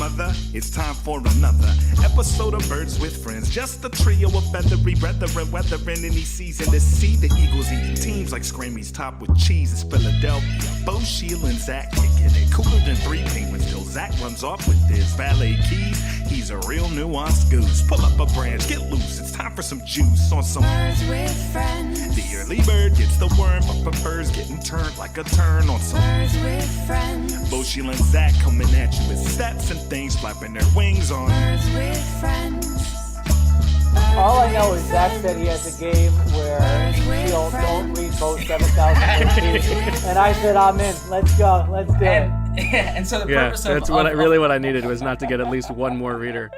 mother, it's time for another episode of Birds with Friends. Just a trio of feathery brethren weathering any season to see the Eagles eating teams like Scrammy's topped with cheese. It's Philadelphia, Bo, Sheil, and Zach kicking it cooler than three penguins till Zach runs off with his valet keys. He's a real nuanced goose. Pull up a branch, get loose. It's time for some juice on some Birds with Friends. The early bird gets the worm, but prefers getting turned like a turn on some Birds with Friends. Bo, Sheil, and Zach coming at you with stats and things flapping their wings on. Birds with Friends. All I know is Zach said he has a game where Sheil don't read both 7,000 words, and I said I'm in. Let's go. Let's do it. And so the purpose of that's what I needed was not to get at least one more reader.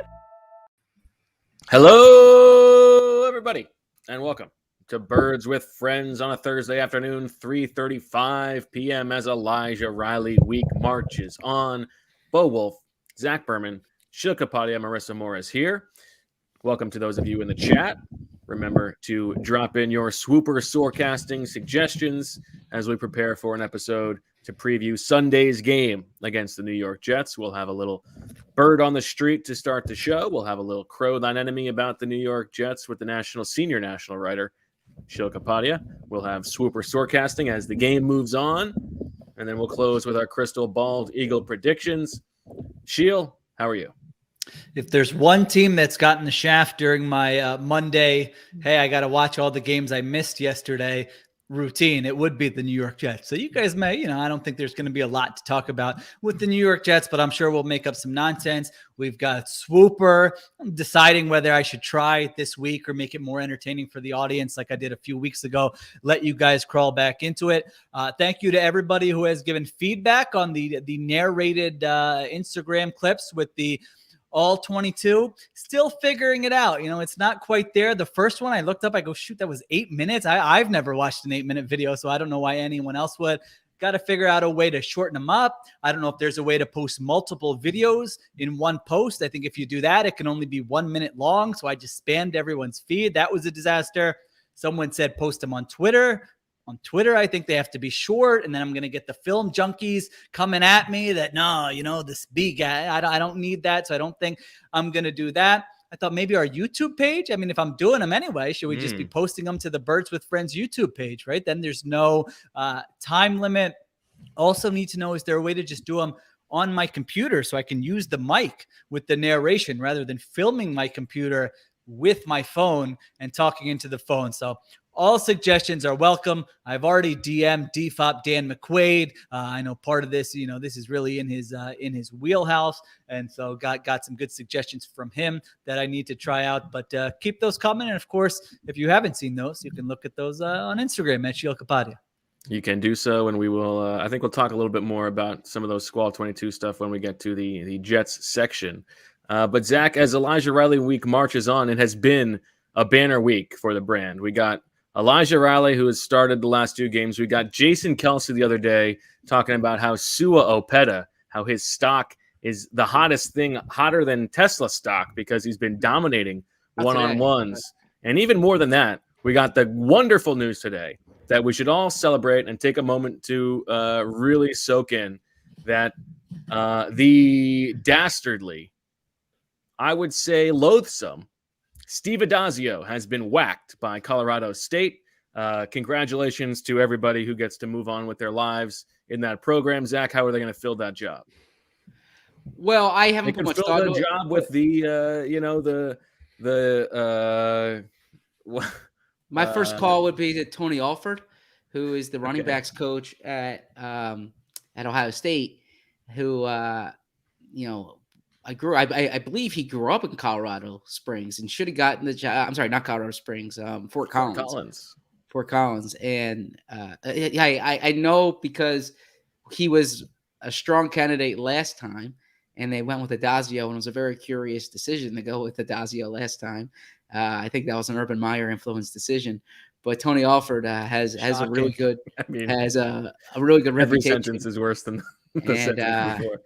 Hello, everybody, and welcome to Birds with Friends on a Thursday afternoon, 3:35 p.m. as Elijah Riley week marches on. Bo Wulf, Zach Berman, Sheil Kapadia, Marissa Morris here. Welcome to those of you in the chat. Remember to drop in your Swooper Soarcasting suggestions as we prepare for an episode to preview Sunday's game against the New York Jets. We'll have a little bird on the street to start the show. We'll have a little crow thine enemy about the New York Jets with the senior national writer, Sheil Kapadia. We'll have Swooper Soarcasting as the game moves on. And then we'll close with our crystal bald eagle predictions. Sheil, how are you? If there's one team that's gotten the shaft during my Monday, hey, I got to watch all the games I missed yesterday routine, it would be the New York Jets. So you guys may, I don't think there's going to be a lot to talk about with the New York Jets, but I'm sure we'll make up some nonsense. We've got Swooper. I'm deciding whether I should try it this week or make it more entertaining for the audience like I did a few weeks ago. Let you guys crawl back into it. Thank you to everybody who has given feedback on the narrated Instagram clips with the all 22, still figuring it out. It's not quite there. The first one I looked up, I go, shoot, that was 8 minutes. I've never watched an 8-minute video, so I don't know why anyone else would. Got to figure out a way to shorten them up. I don't know if there's a way to post multiple videos in one post. I think if you do that, it can only be 1 minute long. So I just spammed everyone's feed. That was a disaster. Someone said post them on Twitter. On Twitter, I think they have to be short, and then I'm going to get the film junkies coming at me that, no, this big guy, I don't need that, so I don't think I'm going to do that. I thought maybe our YouTube page, if I'm doing them anyway, should we just be posting them to the Birds with Friends YouTube page, right? Then there's no time limit. Also need to know, is there a way to just do them on my computer so I can use the mic with the narration rather than filming my computer with my phone and talking into the phone? So all suggestions are welcome. I've already DM'd DFOP Dan McQuaid. I know part of this, this is really in his wheelhouse. And so got some good suggestions from him that I need to try out. But keep those coming. And, of course, if you haven't seen those, you can look at those on Instagram at Sheil Kapadia. You can do so, and we will. I think we'll talk a little bit more about some of those Squall 22 stuff when we get to the Jets section. But, Zach, as Elijah Riley week marches on, it has been a banner week for the brand. We got Elijah Riley, who has started the last two games. We got Jason Kelsey the other day talking about how Sua Opeta, how his stock is the hottest thing, hotter than Tesla stock, because he's been dominating one-on-ones. And even more than that, we got the wonderful news today that we should all celebrate and take a moment to really soak in that the dastardly, I would say loathsome, Steve Addazio has been whacked by Colorado State. Congratulations to everybody who gets to move on with their lives in that program. Zach, how are they going to fill that job? Well, I haven't put much thought into it. Job with my first call would be to Tony Alford, who is the running backs coach at Ohio State, who I believe he grew up in Colorado Springs and should have gotten the job. I'm sorry, not Colorado Springs, Fort Collins. And I know because he was a strong candidate last time, and they went with Addazio, and it was a very curious decision to go with Addazio last time. I think that was an Urban Meyer influenced decision. But Tony Alford has a really good reputation. Every sentence is worse than the sentence before.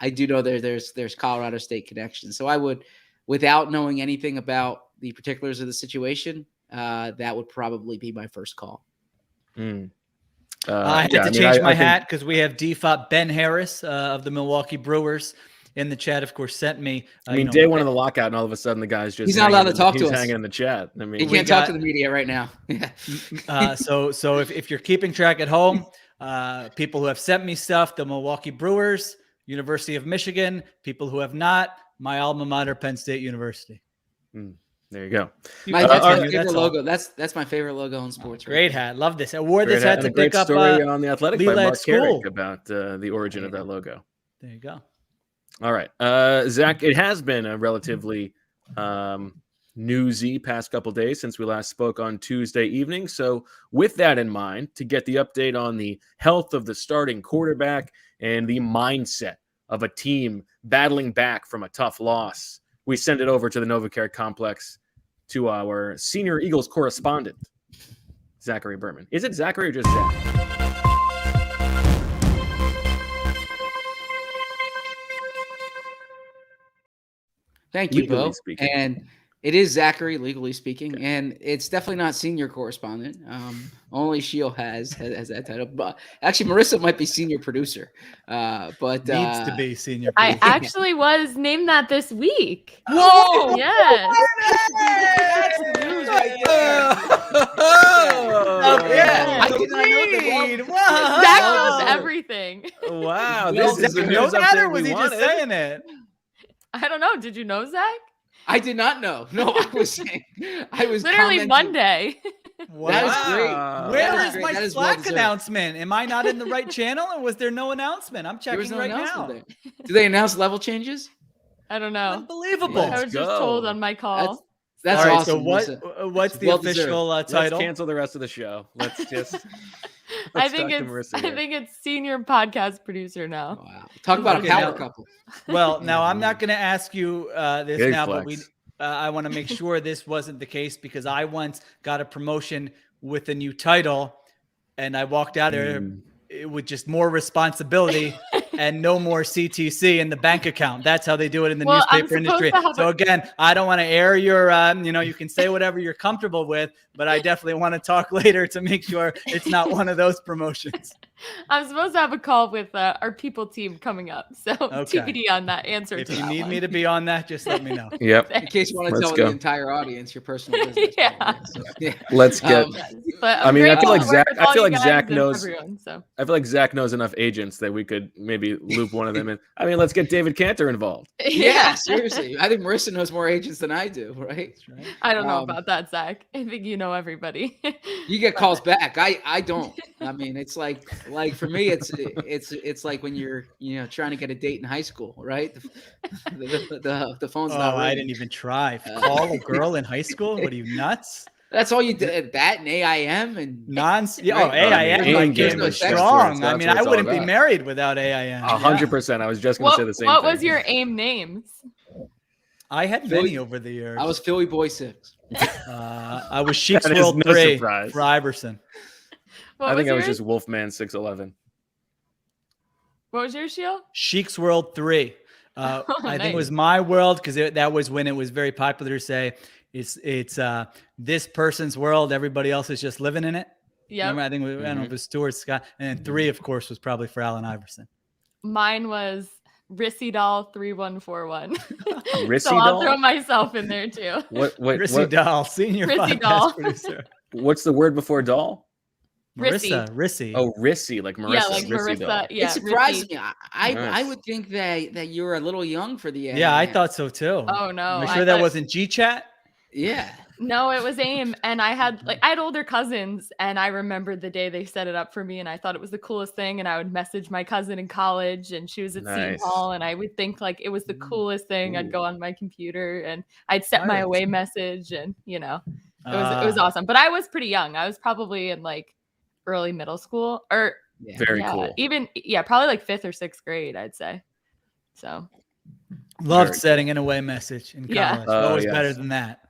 I do know there's Colorado State connections. So I would, without knowing anything about the particulars of the situation, that would probably be my first call. I had to change my hat because we have DFOP Ben Harris of the Milwaukee Brewers in the chat, of course, sent me. I mean, day one of the lockout, and all of a sudden the guy's just he's not allowed to talk to us. He's hanging in the chat. I mean, he can't talk to the media right now. So if you're keeping track at home, people who have sent me stuff, the Milwaukee Brewers, University of Michigan, people who have not, my alma mater, Penn State University. There you go. That's my favorite logo. That's my favorite logo in sports. Great hat. Love this. I wore this hat to pick up story on the Athletic by Mark school Carrick about the origin of that logo. There you go. All right, Zach. It has been a relatively newsy past couple days since we last spoke on Tuesday evening. So, with that in mind, to get the update on the health of the starting quarterback and the mindset of a team battling back from a tough loss, we send it over to the NovaCare complex to our senior Eagles correspondent, Zachary Berman. Is it Zachary or just Zach? Thank you, Bo. And it is Zachary, legally speaking, and it's definitely not senior correspondent. Only Sheil has that title. But actually, Marissa might be senior producer. But needs to be senior producer. I actually was named that this week. Whoa! Yes. That's the news right there. I did not know that. Zach knows everything. Wow. This is the news update. Was he just saying it? I don't know. Did you know, Zach? I did not know. No, I was literally Monday. Wow. That is great. Where is my Slack announcement? Am I not in the right channel, or was there no announcement? I'm checking right now. Do they announce level changes? I don't know. Unbelievable. I was just told on my call. That's all right, awesome. So what's the official title? Let's cancel the rest of the show. Let's just. I think it's senior podcast producer now. Wow. Talk about a power couple. Well, now I'm not going to ask you this Big now, flex. But I want to make sure this wasn't the case, because I once got a promotion with a new title, and I walked out there with just more responsibility and no more CTC in the bank account. That's how they do it in the newspaper industry. So again, I don't want to air your, you can say whatever you're comfortable with, but I definitely want to talk later to make sure it's not one of those promotions. I'm supposed to have a call with our people team coming up. So TBD on that answer. If you need me to be on that, just let me know. Yep. In case you want to tell the entire audience your personal business. Let's get. But I feel like Zach knows. Everyone, so. I feel like Zach knows enough agents that we could maybe loop one of them in. I mean, let's get David Cantor involved. Yeah, seriously. I think Marissa knows more agents than I do, right? I don't know about that, Zach. I think you know everybody. You get calls back. I don't. I mean, it's like for me, it's like when you're trying to get a date in high school, right? The phone's not ringing. I didn't even try. Call a girl in high school? What are you, nuts? That's all you did. That and AIM and AIM. My game was strong. I mean, I wouldn't be married without AIM. 100%. I was just going to say the same thing. What was your AIM names? I had many over the years. I was Philly Boy 6. I was Sheik's World 3 for Iverson. I think I was just Wolfman 611. What was your Sheil? Sheik's World 3. I think it was my world, because that was when it was very popular to say it's this person's world. Everybody else is just living in it. Yeah. I think I don't know if it was Stuart Scott, and then 3, of course, was probably for Allen Iverson. Mine was Rissy Doll 3141. Rissy so Doll? I'll throw myself in there too. What Rissy Doll, senior Rissy podcast Doll. producer. What's the word before doll? Rissy. Oh, Rissy, like Marissa. Yeah, like Rissy Marissa. doll. Yeah, it surprised Rissy. me. I would think that you were a little young for the Yeah, I thought so too. Oh no. Am I sure that wasn't G-Chat? Yeah. No, it was AIM, and I had older cousins, and I remembered the day they set it up for me, and I thought it was the coolest thing. And I would message my cousin in college, and she was at Seton Hall, and I would think it was the coolest thing. I'd go on my computer, and I'd set my away message, and it was awesome. But I was pretty young. I was probably in early middle school, or very cool. Even probably 5th or 6th grade, I'd say. So loved setting an away message in college. Always better than that.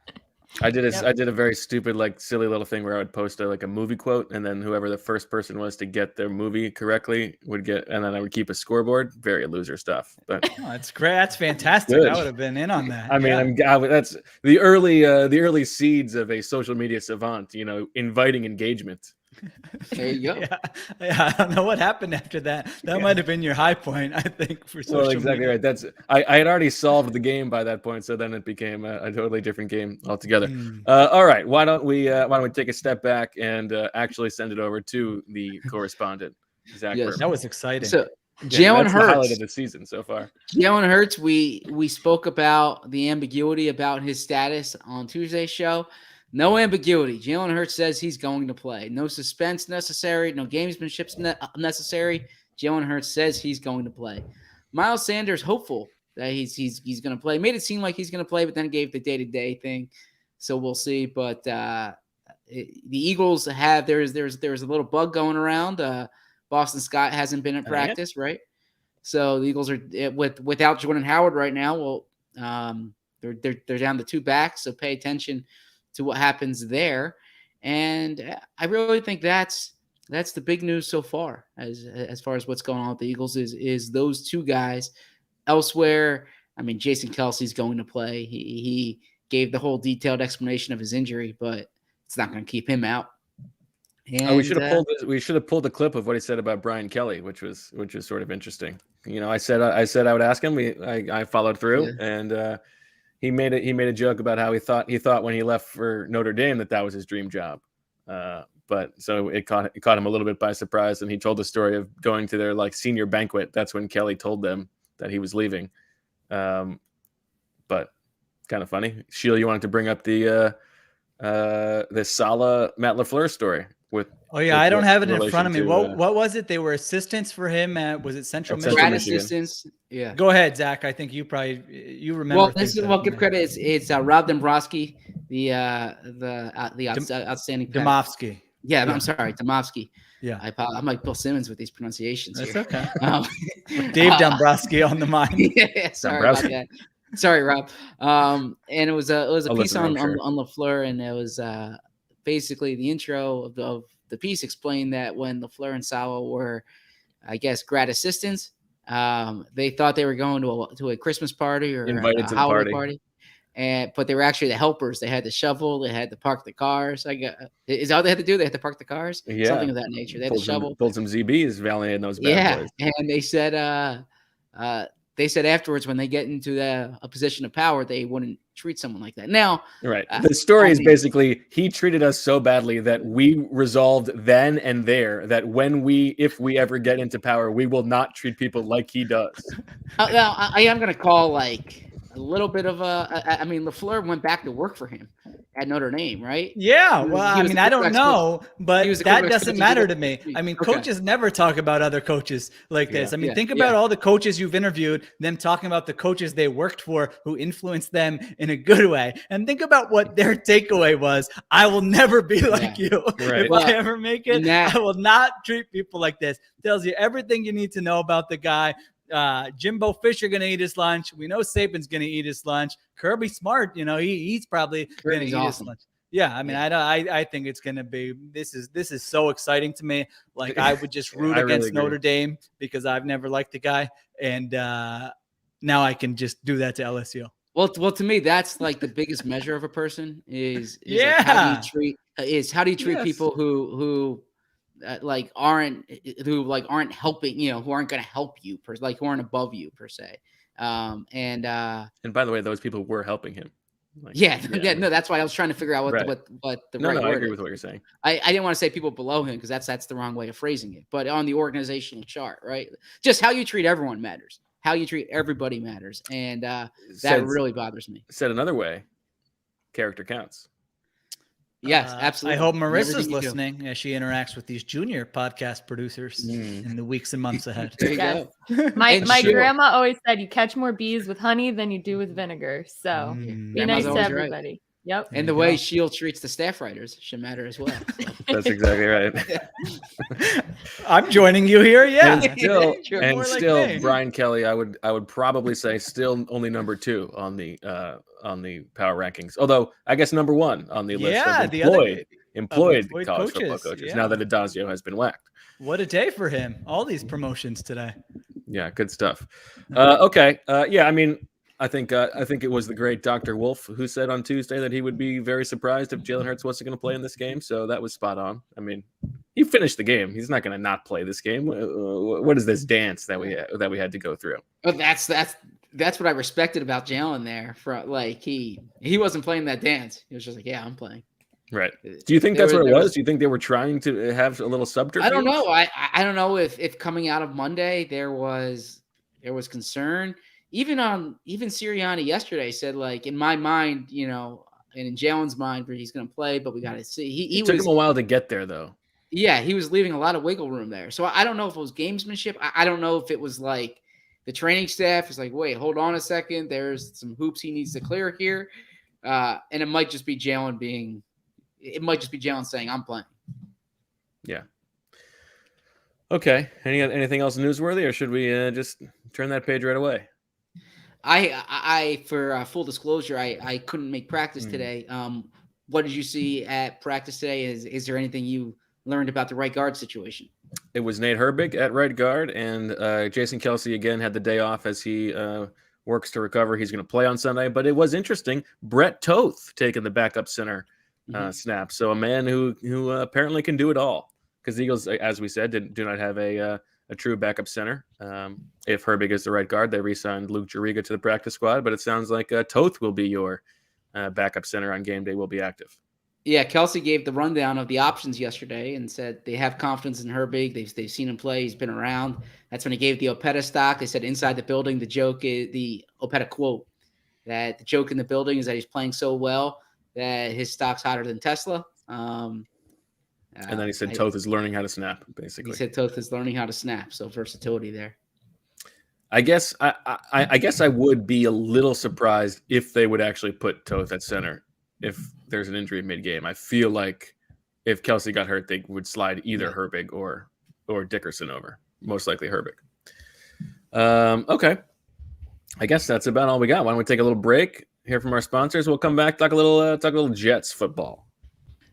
I did a very stupid, silly little thing where I would post a movie quote, and then whoever the first person was to get their movie correctly would get, and then I would keep a scoreboard. Very loser stuff, but that's great. That's fantastic. I would have been in on that. I mean, that's the early seeds of a social media savant. Inviting engagement. There you go. Yeah, I don't know what happened after that. That might have been your high point, I think, for social exactly media. right. That's I had already solved the game by that point, so then it became a totally different game altogether. All right, why don't we take a step back and actually send it over to the correspondent, Zach Yes. Berman. That was exciting. So Jalen that's the highlight Hurts. of the season so far. Jalen Hurts, we spoke about the ambiguity about his status on Tuesday's show. No ambiguity. Jalen Hurts says he's going to play. No suspense necessary. No gamesmanship necessary. Jalen Hurts says he's going to play. Miles Sanders hopeful that he's going to play. Made it seem like he's going to play, but then gave the day-to-day thing. So we'll see. But the Eagles have there's a little bug going around. Boston Scott hasn't been at practice, right? So the Eagles are without Jordan Howard right now. Well, they're down to 2 backs, so pay attention to what happens there. And I really think that's the big news so far as far as what's going on with the Eagles is those 2 guys. Elsewhere, I mean, Jason Kelsey's going to play. He gave the whole detailed explanation of his injury, but it's not going to keep him out. And, we should have pulled a clip of what he said about Brian Kelly, which was sort of interesting. I said I would ask him. I followed through, and he made a joke about how he thought when he left for Notre Dame that was his dream job. But so it caught him a little bit by surprise, and he told the story of going to their senior banquet. That's when Kelly told them that he was leaving. But kind of funny. Sheil, you wanted to bring up the Saleh Matt LaFleur story. I don't have it in front of me. What was it? They were assistants for him at, was it Central Michigan? Grad assistants. Yeah. Go ahead, Zach. I think you remember. Well, give credit. It's Rob Dombrowski, the outstanding. Domofsky. Yeah, I'm sorry, Domofsky. Yeah, I'm like Bill Simmons with these pronunciations. That's here. Okay. Dave Dombrowski on the mind. Yeah, sorry about that. Sorry, Rob. And it was a piece on LaFleur, and it was basically the intro of the piece explained that when LaFleur and Saleh were, I guess, grad assistants, they thought they were going to a Christmas party or invited a holiday party. But they were actually the helpers. They had to shovel. They had to park the cars. Is that what they had to do? They had to park the cars? Yeah. Something of that nature. They had to shovel. Pulled some ZBs, validating those bad boys. And they said afterwards when they get into a position of power, they wouldn't treat someone like that. Now, right. The story is basically he treated us so badly that we resolved then and there that if we ever get into power, we will not treat people like he does. Now, I am going to call a little bit of LaFleur went back to work for him at Notre Dame, right? Yeah. Well, I don't know, but that doesn't matter to me. Coaches never talk about other coaches like this. Think about all the coaches you've interviewed, them talking about the coaches they worked for who influenced them in a good way. And think about what their takeaway was. I will never be like you. Right. If I ever make it, I will not treat people like this. Tells you everything you need to know about the guy. Jimbo Fisher going to eat his lunch. We know Saban's going to eat his lunch. Kirby Smart, he's probably going to eat his lunch. Yeah, I think it's going to be. This is so exciting to me. I would just root against Notre Dame because I've never liked the guy, and now I can just do that to LSU. Well, to me, that's the biggest measure of a person is how do you treat people who aren't helping, who aren't going to help you, who aren't above you per se. And by the way, those people were helping him. No, that's why I was trying to figure out what the right word. I agree with what you're saying. I didn't want to say people below him because that's the wrong way of phrasing it. But on the organizational chart, right? Just how you treat everyone matters. How you treat everybody matters, and that really bothers me. Said another way, character counts. Yes, absolutely. I hope Marissa's listening as she interacts with these junior podcast producers in the weeks and months ahead. There you go. My grandma always said you catch more bees with honey than you do with vinegar. So be nice to everybody. Right. Yep. And the way Sheil treats the staff writers should matter as well. So. That's exactly right. I'm joining you here. Yeah. And still, Brian Kelly, I would probably say still only number 2 on the power rankings. Although I guess number 1 on the list of employed college football coaches. Yeah. Now that Adazio has been whacked. What a day for him! All these promotions today. Yeah, good stuff. Okay. I think it was the great Dr. Wulf who said on Tuesday that he would be very surprised if Jalen Hurts wasn't going to play in this game. So that was spot on. I mean, he finished the game. He's not going to not play this game. What is this dance that we had to go through? Oh, that's what I respected about Jalen there. For like he wasn't playing that dance. He was just like, yeah, I'm playing. Right. Do you think that's what it was? Do you think they were trying to have a little subterfuge? I don't know. I don't know if coming out of Monday there was concern. Even Sirianni yesterday said, like, in my mind, you know, and in Jalen's mind, where he's going to play, but we got to see. It took him a while to get there, though. Yeah, he was leaving a lot of wiggle room there. So I don't know if it was gamesmanship. I don't know if it was like the training staff is like, wait, hold on a second. There's some hoops he needs to clear here. And it might just be Jalen saying, I'm playing. Yeah. Okay. Anything else newsworthy, or should we just turn that page right away? I for full disclosure, I couldn't make practice today. What did you see at practice today? Is there anything you learned about the right guard situation? It was Nate Herbig at right guard, and Jason Kelsey again had the day off as he works to recover. He's going to play on Sunday, but it was interesting. Brett Toth taking the backup center snap. So a man who apparently can do it all, because the Eagles, as we said, do not have a true backup center. If Herbig is the right guard, they re-signed Luke Juriga to the practice squad, but it sounds like Toth will be your backup center on game day, will be active. Yeah, Kelsey gave the rundown of the options yesterday and said they have confidence in Herbig. They've seen him play. He's been around. That's when he gave the Opeta stock. They said inside the building, the joke is the Opeta quote, that the joke in the building is that he's playing so well that his stock's hotter than Tesla. And then he said Toth is learning how to snap, basically. He said Toth is learning how to snap, so versatility there. I guess I would be a little surprised if they would actually put Toth at center if there's an injury mid-game. I feel like if Kelsey got hurt, they would slide either Herbig or Dickerson over. Most likely Herbig. Okay. I guess that's about all we got. Why don't we take a little break, hear from our sponsors? We'll come back, talk a little Jets football.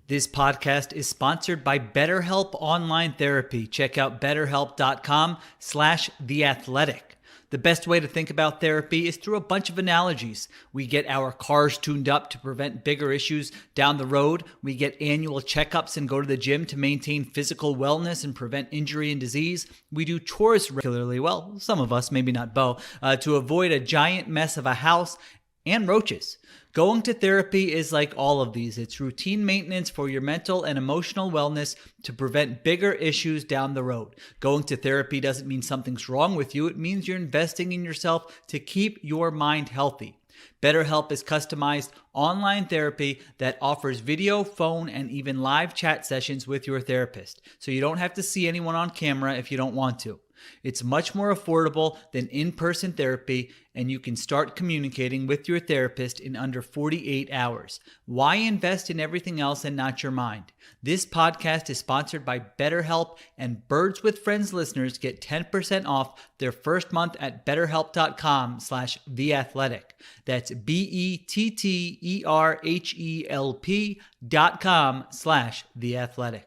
This podcast is sponsored by BetterHelp Online Therapy. Check out BetterHelp.com/theathletic. The best way to think about therapy is through a bunch of analogies. We get our cars tuned up to prevent bigger issues down the road. We get annual checkups and go to the gym to maintain physical wellness and prevent injury and disease. We do chores regularly, well, some of us, maybe not Bo, to avoid a giant mess of a house and roaches. Going to therapy is like all of these. It's routine maintenance for your mental and emotional wellness to prevent bigger issues down the road. Going to therapy doesn't mean something's wrong with you. It means you're investing in yourself to keep your mind healthy. BetterHelp is customized online therapy that offers video, phone, and even live chat sessions with your therapist, so you don't have to see anyone on camera if you don't want to. It's much more affordable than in-person therapy, and you can start communicating with your therapist in under 48 hours. Why invest in everything else and not your mind? This podcast is sponsored by BetterHelp, and Birds with Friends listeners get 10% off their first month at BetterHelp.com/theathletic. That's BetterHelp.com/theathletic.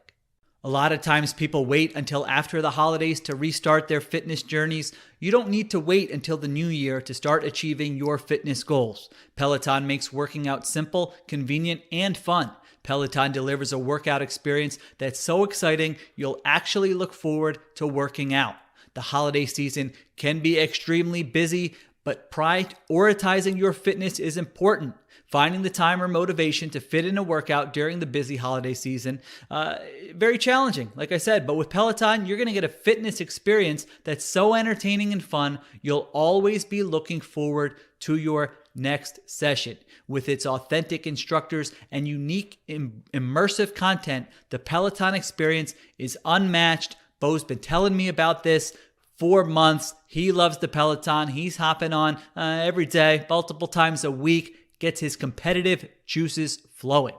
A lot of times people wait until after the holidays to restart their fitness journeys. You don't need to wait until the new year to start achieving your fitness goals. Peloton makes working out simple, convenient, and fun. Peloton delivers a workout experience that's so exciting you'll actually look forward to working out. The holiday season can be extremely busy, but prioritizing your fitness is important. Finding the time or motivation to fit in a workout during the busy holiday season, very challenging, like I said. But with Peloton, you're going to get a fitness experience that's so entertaining and fun, you'll always be looking forward to your next session. With its authentic instructors and unique immersive content, the Peloton experience is unmatched. Bo's been telling me about this for months. He loves the Peloton. He's hopping on every day, multiple times a week. Gets his competitive juices flowing.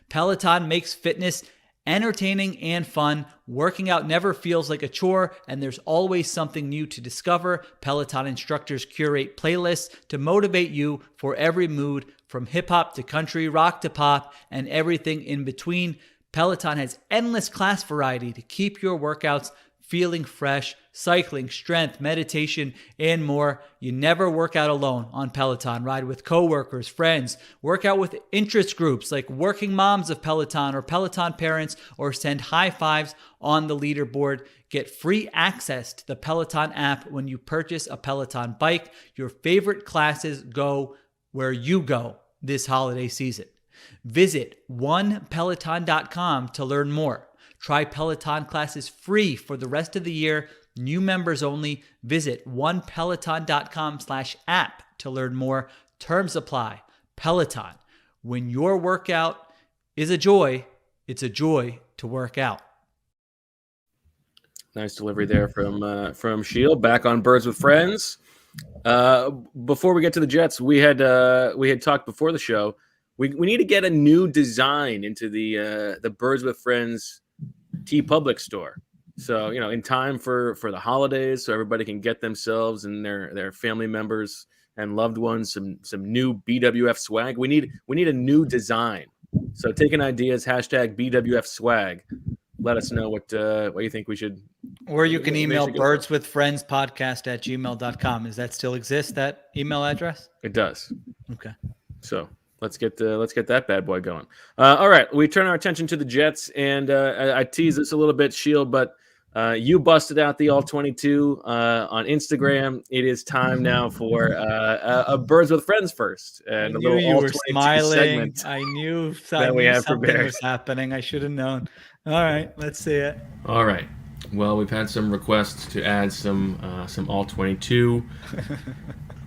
Peloton makes fitness entertaining and fun. Working out never feels like a chore, and there's always something new to discover. Peloton instructors curate playlists to motivate you for every mood, from hip-hop to country, rock to pop, and everything in between. Peloton has endless class variety to keep your workouts feeling fresh, cycling, strength, meditation, and more. You never work out alone on Peloton. Ride with coworkers, friends, work out with interest groups like Working Moms of Peloton or Peloton Parents, or send high fives on the leaderboard. Get free access to the Peloton app when you purchase a Peloton bike. Your favorite classes go where you go this holiday season. Visit onepeloton.com to learn more. Try Peloton classes free for the rest of the year. New members only. Visit onepeloton.com/app to learn more. Terms apply. Peloton. When your workout is a joy, it's a joy to work out. Nice delivery there from Sheil. Back on Birds with Friends. Before we get to the Jets, we had talked before the show. We need to get a new design into the Birds with Friends TeePublic store. So, in time for the holidays, so everybody can get themselves and their family members and loved ones some new BWF swag. We need a new design. So taking ideas, hashtag BWF swag. Let us know what you think we should. Or you can email birdswithfriendspodcast@gmail.com. Does that still exist, that email address? It does. Okay. So let's get that bad boy going. All right, we turn our attention to the Jets, and I teased this a little bit, Sheil, but you busted out the All-22 on Instagram. It is time now for a Birds with Friends first, and I a knew little you were All-22 smiling. segment. I knew had something prepared. was happening. I should have known. All right, let's see it. All right. Well, we've had some requests to add some All-22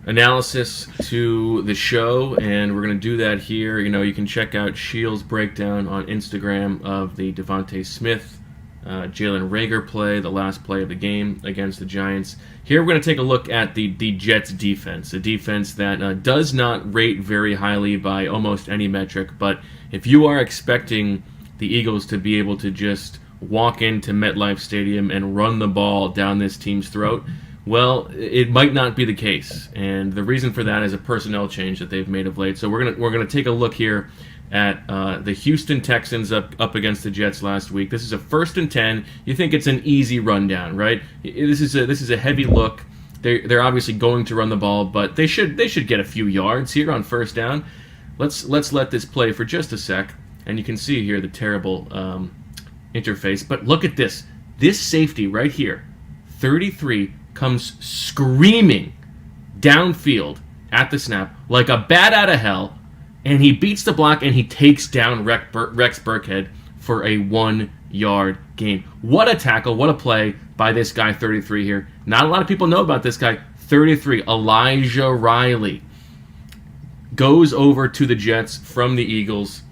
analysis to the show, and we're going to do that here. You can check out Sheil's breakdown on Instagram of the Devontae Smith, Jalen Reagor play, the last play of the game against the Giants. Here we're going to take a look at the Jets defense, a defense that does not rate very highly by almost any metric, but if you are expecting the Eagles to be able to just walk into MetLife Stadium and run the ball down this team's throat, well, it might not be the case, and the reason for that is a personnel change that they've made of late. So we're gonna take a look here at the Houston Texans up against the Jets last week. This is a 1st and 10. You think it's an easy rundown, right? This is a heavy look. They're obviously going to run the ball, but they should get a few yards here on 1st down. Let's let this play for just a sec, and you can see here the terrible interface. But look at this. This safety right here, 33, comes screaming downfield at the snap like a bat out of hell, and he beats the block and he takes down Rex Burkhead for a 1-yard gain. What a tackle, what a play by this guy, 33 here. Not a lot of people know about this guy, 33, Elijah Riley. Goes over to the Jets from the Eagles,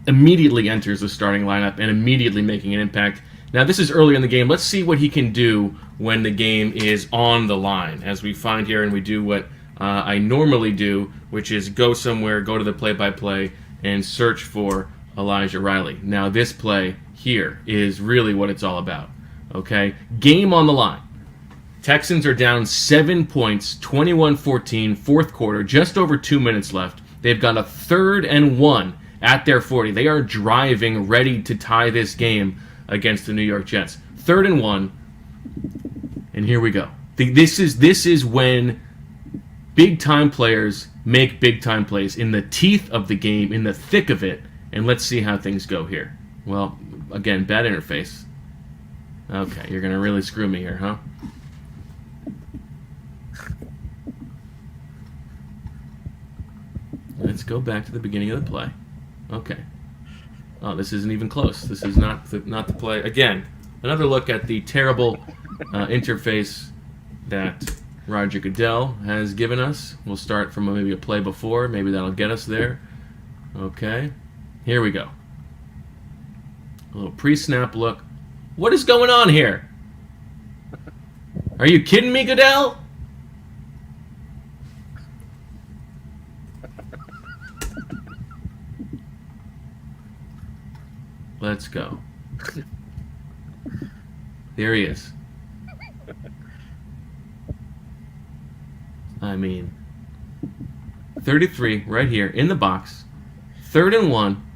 immediately enters the starting lineup and immediately making an impact. Now, this is early in the game. Let's see what he can do when the game is on the line, as we find here and we do what I normally do, which is go somewhere, go to the play-by-play, and search for Elijah Riley. Now, this play here is really what it's all about, okay? Game on the line. Texans are down 7 points, 21-14, fourth quarter, just over 2 minutes left. They've got a 3rd and 1 at their 40. They are driving, ready to tie this game against the New York Jets. 3rd and 1, and here we go. This is when big-time players make big-time plays, in the teeth of the game, in the thick of it, and let's see how things go here. Well, again, bad interface. Okay, you're going to really screw me here, huh? Let's go back to the beginning of the play. Okay. Oh, this isn't even close. This is not the play. Again, another look at the terrible interface that Roger Goodell has given us. We'll start from maybe a play before. Maybe that'll get us there. Okay. Here we go. A little pre-snap look. What is going on here? Are you kidding me, Goodell? Let's go. There he is. I mean, 33 right here in the box. 3rd and 1.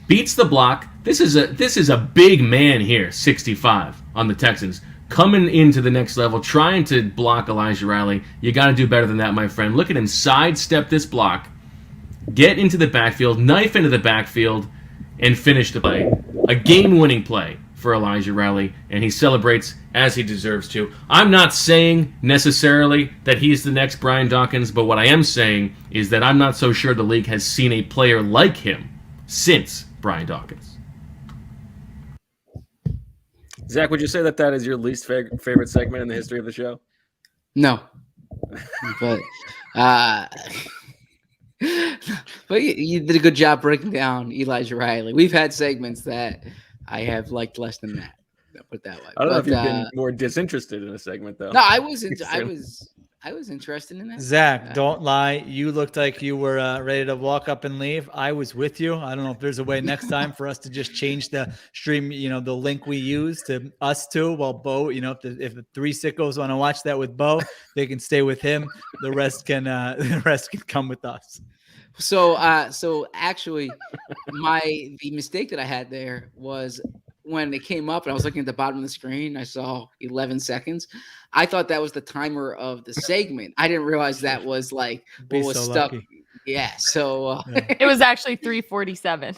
Beats the block, This is a big man here, 65 on the Texans, coming into the next level, trying to block Elijah Riley. You got to do better than that, my friend. Look at him sidestep this block, get into the backfield, knife into the backfield, and finish the play. A game-winning play for Elijah Riley, and he celebrates as he deserves to. I'm not saying necessarily that he's the next Brian Dawkins, but what I am saying is that I'm not so sure the league has seen a player like him since Brian Dawkins. Zach, would you say that is your least favorite segment in the history of the show? No. But but you did a good job breaking down Elijah Riley. We've had segments that I have liked less than that. I'll put it that way. I don't know if you've been more disinterested in a segment, though. No, I was interested in that. Zach, don't lie. You looked like you were ready to walk up and leave. I was with you. I don't know if there's a way next time for us to just change the stream, the link we use to us two. While Bo, if the three sickos want to watch that with Bo, they can stay with him. The rest can come with us. So actually, the mistake that I had there was when it came up and I was looking at the bottom of the screen, I saw 11 seconds. I thought that was the timer of the segment. I didn't realize that was like what was so stuck. Lucky. Yeah. So it was actually 3:47.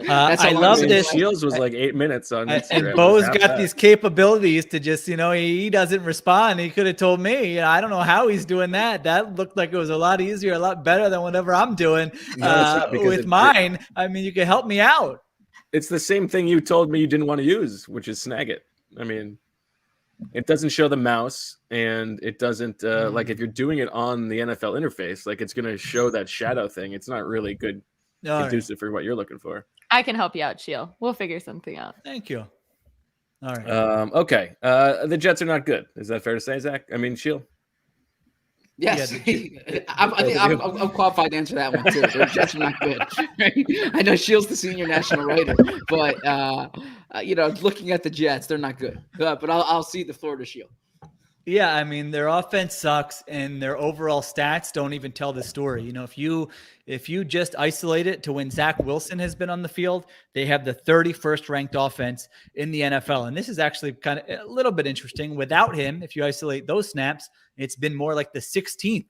I love this. Shields was like 8 minutes on Instagram. And Bo's got these capabilities to just, he doesn't respond. He could have told me. I don't know how he's doing that. That looked like it was a lot easier, a lot better than whatever I'm doing with mine. I mean, you can help me out. It's the same thing you told me you didn't want to use, which is Snagit. I mean, it doesn't show the mouse, and it doesn't like if you're doing it on the NFL interface, like it's going to show that shadow thing. It's not really good, conducive for what you're looking for. I can help you out, Sheil. We'll figure something out. Thank you. All right. Okay. The Jets are not good. Is that fair to say, Zach? I mean, Sheil? Yes, I'm qualified to answer that one too. The Jets are not good. I know Sheil's the senior national writer, but looking at the Jets, they're not good. But I'll cede the floor to Sheil. Yeah, I mean, their offense sucks, and their overall stats don't even tell the story. If you just isolate it to when Zach Wilson has been on the field, they have the 31st ranked offense in the NFL. And this is actually kind of a little bit interesting. Without him, if you isolate those snaps, it's been more like the 16th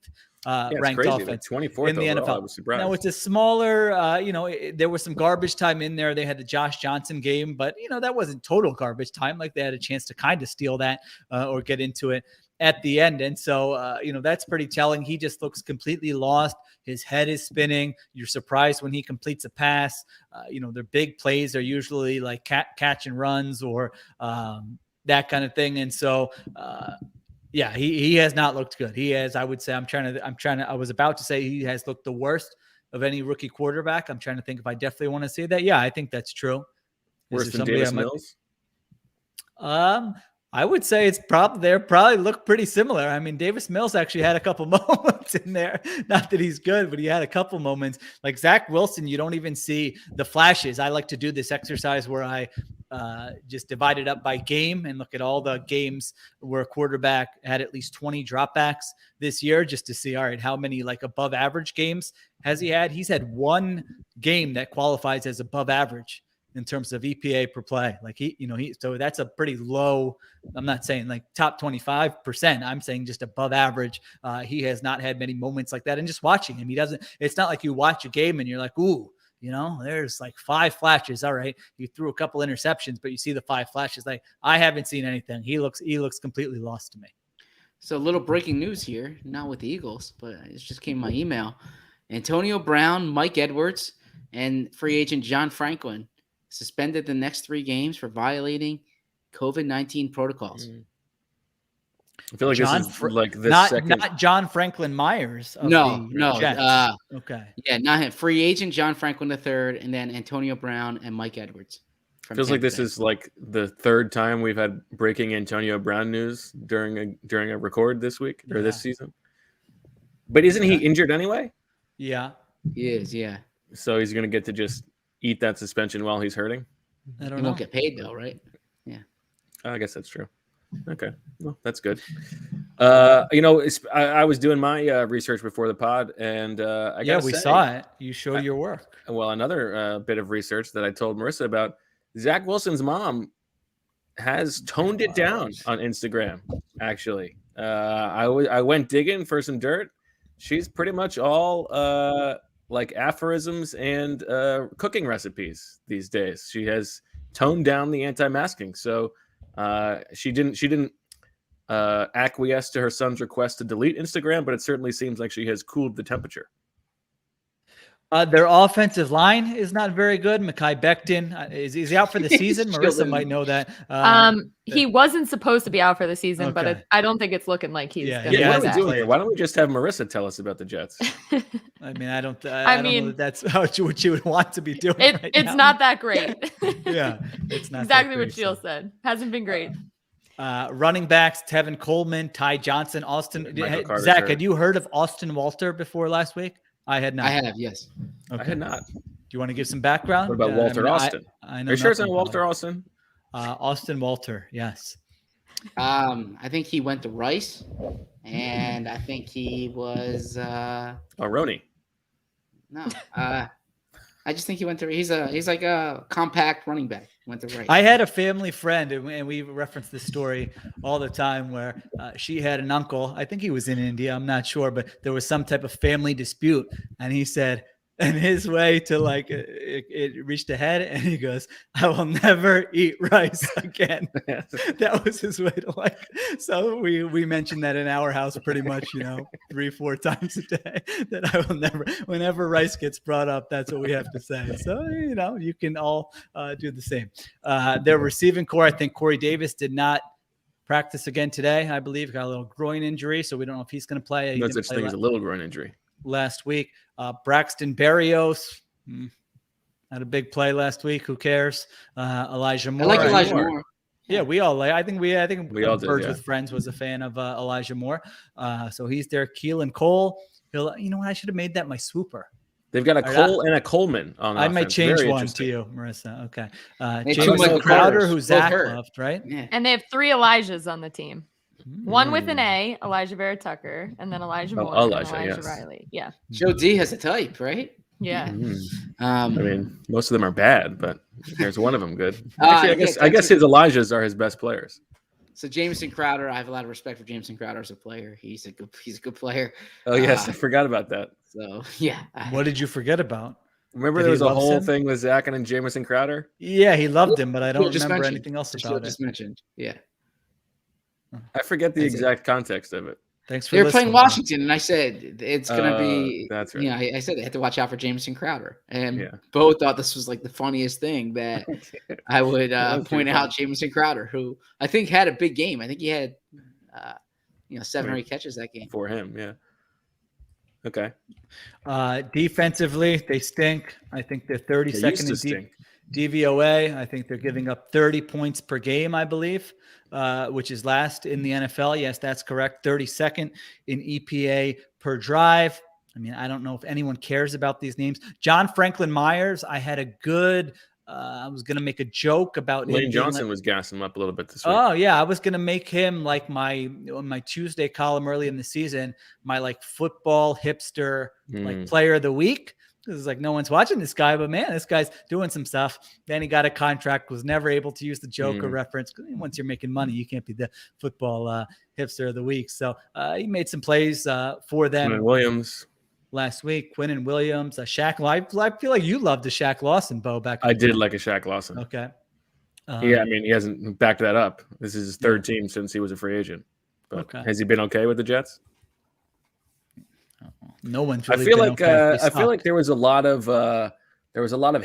ranked offense, like 24th in the NFL. I was surprised. Now it's a smaller, there was some garbage time in there. They had the Josh Johnson game, but that wasn't total garbage time. Like they had a chance to kind of steal that or get into it at the end. And so, that's pretty telling. He just looks completely lost. His head is spinning. You're surprised when he completes a pass. Their big plays are usually like catch and runs or that kind of thing. And so, yeah, he has not looked good. He has, I would say, I was about to say he has looked the worst of any rookie quarterback. I'm trying to think if I definitely want to say that. Yeah, I think that's true. Worse than Davis Mills? I would say they probably look pretty similar. I mean, Davis Mills actually had a couple moments in there. Not that he's good, but he had a couple moments. Like Zach Wilson, you don't even see the flashes. I like to do this exercise where I just divide it up by game and look at all the games where a quarterback had at least 20 dropbacks this year, just to see, all right, how many like above average games has he had? He's had one game that qualifies as above average in terms of EPA per play. Like so that's a pretty low, I'm not saying like top 25%. I'm saying just above average. He has not had many moments like that. And just watching him, it's not like you watch a game and you're like, ooh, there's like 5 flashes. All right. You threw a couple interceptions, but you see the 5 flashes. Like I haven't seen anything. He looks completely lost to me. So a little breaking news here, not with the Eagles, but it just came in my email. Antonio Brown, Mike Edwards, and free agent John Franklin suspended the next 3 games for violating COVID-19 protocols. I feel like this is like the second. Not John Franklin Myers. No. Okay. Yeah, not him. Free agent John Franklin III, and then Antonio Brown and Mike Edwards. Feels like this is like the 3rd time we've had breaking Antonio Brown news during a record this week or this season. But isn't he injured anyway? Yeah. He is, yeah. So he's going to get to just eat that suspension while he's hurting? I don't know. He won't get paid though, right? Yeah. I guess that's true. Okay. Well, that's good. I was doing my research before the pod, and we saw it. You showed your work. Well, another bit of research that I told Marissa about: Zach Wilson's mom has toned it down on Instagram. Actually, I went digging for some dirt. She's pretty much all like aphorisms and cooking recipes these days. She has toned down the anti-masking, so she didn't acquiesce to her son's request to delete Instagram, but it certainly seems like she has cooled the temperature. Their offensive line is not very good. Mekhi Becton is he out for the season? Marissa might know that. He wasn't supposed to be out for the season, but I don't think it's looking like he's going to be what are we doing here? Why don't we just have Marissa tell us about the Jets? I mean, I don't know that's what you would want to be doing. It's not that great. Yeah, it's not exactly what Sheil said. Hasn't been great. Running backs: Tevin Coleman, Ty Johnson, Austin. Zach, had you heard of Austin Walter before last week? I had not. I have, yes. Okay. I had not. Do you want to give some background? What about Walter Austin? I know. Are you sure it's not Walter Austin? Austin Walter, yes. I think he went to Rice, and I think he was Roni. No, I just think he went to. He's like a compact running back. Went to Rice. I had a family friend, and we reference this story all the time, where she had an uncle. I think he was in India. I'm not sure, but there was some type of family dispute, and he said, and his way to like it reached ahead, and he goes, "I will never eat rice again." That was his way to like. So we mentioned that in our house pretty much, 3-4 times a day. That I will never. Whenever rice gets brought up, that's what we have to say. So you can all do the same. Their receiving core, I think Corey Davis did not practice again today. I believe got a little groin injury, so we don't know if he's going to play. No such thing as a little groin injury. Last week, Braxton Berrios had a big play last week. Who cares? Elijah Moore. I like Elijah Moore. Yeah, we all like. I think we all did, Birds with Friends was a fan of Elijah Moore. So he's there. Keelan Cole. I should have made that my swooper. They've got a Cole and a Coleman on offense. I might change one to you, Marissa. Okay. James Crowder, who Zach loved, right? Yeah. And they have 3 Elijahs on the team. One with an A, Elijah Vera Tucker, and then Elijah Moore, and Elijah Riley. Yeah. Joe D has a type, right? Yeah. I mean, most of them are bad, but there's one of them good. Actually, I guess his Elijahs are his best players. So Jamison Crowder, I have a lot of respect for Jamison Crowder as a player. He's a good player. Oh yes, I forgot about that. So yeah. What did you forget about? Remember there was a whole thing with Zach and Jamison Crowder? Yeah, he loved him, but I don't remember anything else about it. Just mentioned. Yeah. I forget the exact context of it. Thanks for They were playing Washington, and I said it's gonna be. That's right. I said they had to watch out for Jamison Crowder, and both thought this was like the funniest thing that I would point out. Jamison Crowder, who I think had a big game. I think he had 7 or 8 catches that game for him. Yeah. Okay. Defensively, they stink. I think they're 32nd in DVOA. I think they're giving up 30 points per game, I believe, which is last in the NFL. Yes, that's correct. 32nd in EPA per drive. I mean, I don't know if anyone cares about these names. John Franklin Myers, I had a good I was going to make a joke about Lane Johnson was gassing him up a little bit this week. Oh, yeah. I was going to make him like my Tuesday column early in the season, my like football hipster, like player of the week. This is like, no one's watching this guy, but man, this guy's doing some stuff. Then he got a contract, was never able to use the Joker reference. Once you're making money, you can't be the football hipster of the week. So he made some plays for them. Williams. Last week, Quinnen Williams, Shaq. I feel like you loved the Shaq Lawson, Bo, back. I did like a Shaq Lawson. Okay. Yeah, I mean, he hasn't backed that up. This is his 3rd team since he was a free agent. But has he been okay with the Jets? No one's really I feel like there was a lot of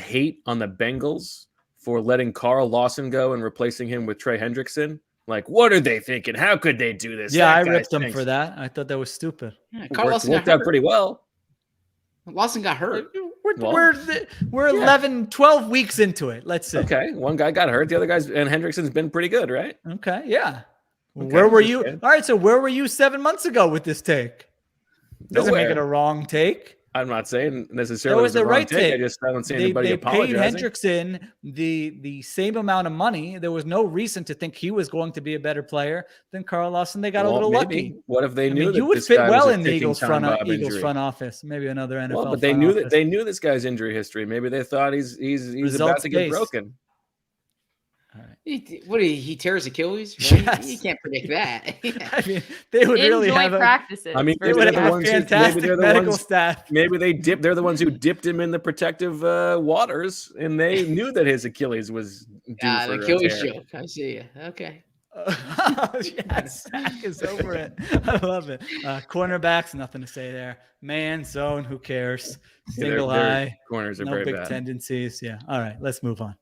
hate on the Bengals for letting Carl Lawson go and replacing him with Trey Hendrickson. Like, what are they thinking? How could they do this? Yeah, I ripped them for that. I thought that was stupid. Yeah, Carl Lawson worked out pretty well. Lawson got hurt. We're 11, 12 weeks into it. Let's see. Okay, one guy got hurt. The other guys, and Hendrickson's been pretty good, right? Okay, yeah. Okay, where were you? All right, so where were you 7 months ago with this take? Doesn't make it a wrong take. I'm not saying That necessarily was the wrong right take. I don't see anybody They paid apologizing. Hendrickson the same amount of money. There was no reason to think he was going to be a better player than Carl Lawson. They got a little lucky. What if they knew that you would this fit guy well was a in the ticking Eagles time bomb Eagles injury? front office. Maybe another NFL. Well, but they knew this guy's injury history. Maybe they thought he's about to get broken. He tears Achilles? Right? Yes. You can't predict that. I mean, they would really have practices. I mean, they would have fantastic medical staff. Maybe they're the ones who dipped him in the protective waters, and they knew that his Achilles was due for the Achilles joke. I see you. Okay. Yes, Zach is over it. I love it. Cornerbacks, nothing to say there. Man, zone, who cares? Single high. Corners are no very big bad. tendencies. Yeah. All right, let's move on.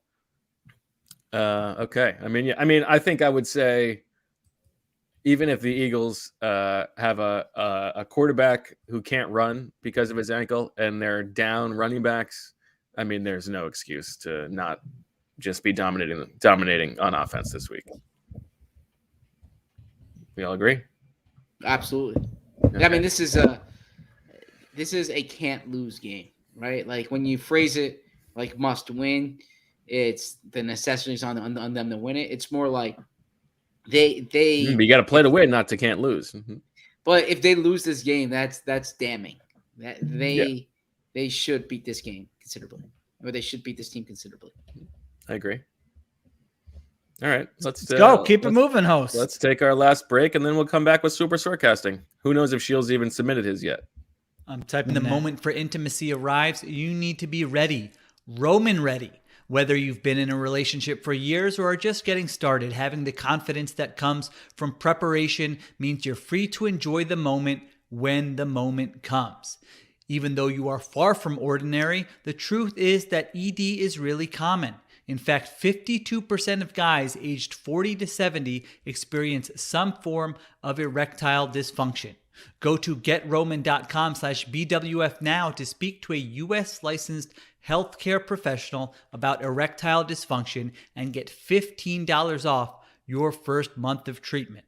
Okay. I think I would say, even if the Eagles have a quarterback who can't run because of his ankle and they're down running backs, I mean, there's no excuse to not just be dominating on offense this week. We all agree? Absolutely. Okay. I mean, this is a can't lose game, right? Like when you phrase it like must win, it's the necessities on them to win it. It's more like they you got to play to win, not to can't lose. But if they lose this game, that's damning. That they should beat this game considerably, or they should beat this team considerably. I agree. All right, let's go. Keep it moving, host. Let's take our last break, and then we'll come back with Swooper Soarcasting. Who knows if Sheil's even submitted his yet? I'm typing When the moment for intimacy arrives, you need to be ready. Roman ready. Whether you've been in a relationship for years or are just getting started, having the confidence that comes from preparation means you're free to enjoy the moment when the moment comes. Even though you are far from ordinary, the truth is that ED is really common. In fact, 52% of guys aged 40 to 70 experience some form of erectile dysfunction. Go to getroman.com/BWF now to speak to a U.S. licensed healthcare professional about erectile dysfunction and get $15 off your first month of treatment.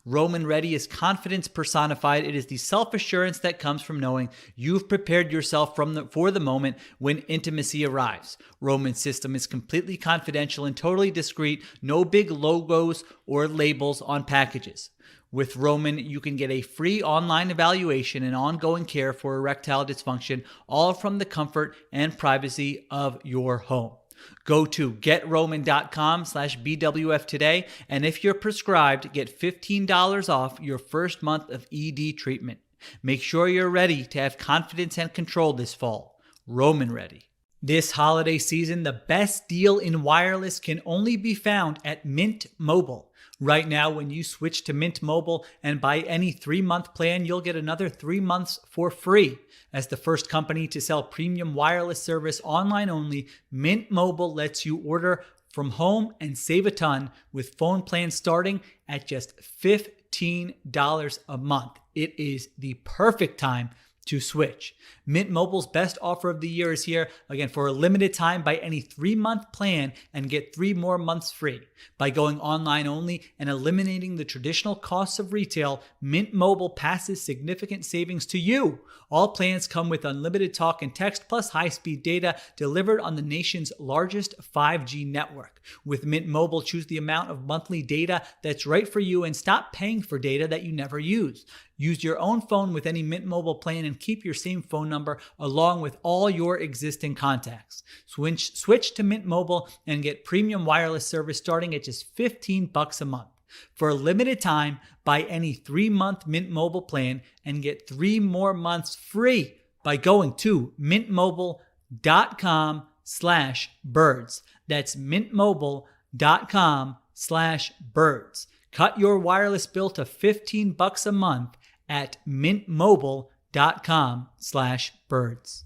Roman Ready is confidence personified. It is the self-assurance that comes from knowing you've prepared yourself for the moment when intimacy arrives. Roman's system is completely confidential and totally discreet. No big logos or labels on packages. With Roman, you can get a free online evaluation and ongoing care for erectile dysfunction, all from the comfort and privacy of your home. Go to getroman.com/BWF today, and if you're prescribed, get $15 off your first month of ED treatment. Make sure you're ready to have confidence and control this fall. Roman Ready. This holiday season, the best deal in wireless can only be found at Mint Mobile. Right now, when you switch to Mint Mobile and buy any 3-month plan, you'll get another 3 months for free. As the first company to sell premium wireless service online only, Mint Mobile lets you order from home and save a ton with phone plans starting at just $15 a month. It is the perfect time to switch. Mint Mobile's best offer of the year is here. Again, for a limited time, buy any 3-month plan and get 3 more months free. By going online only and eliminating the traditional costs of retail, Mint Mobile passes significant savings to you. All plans come with unlimited talk and text plus high-speed data delivered on the nation's largest 5G network. With Mint Mobile, choose the amount of monthly data that's right for you and stop paying for data that you never use. Use your own phone with any Mint Mobile plan and keep your same phone number along with all your existing contacts. Switch to Mint Mobile and get premium wireless service starting at just $15 a month. For a limited time, buy any 3-month Mint Mobile plan and get 3 more months free by going to mintmobile.com/birds. That's mintmobile.com/birds. Cut your wireless bill to $15 a month at mintmobile.com/birds.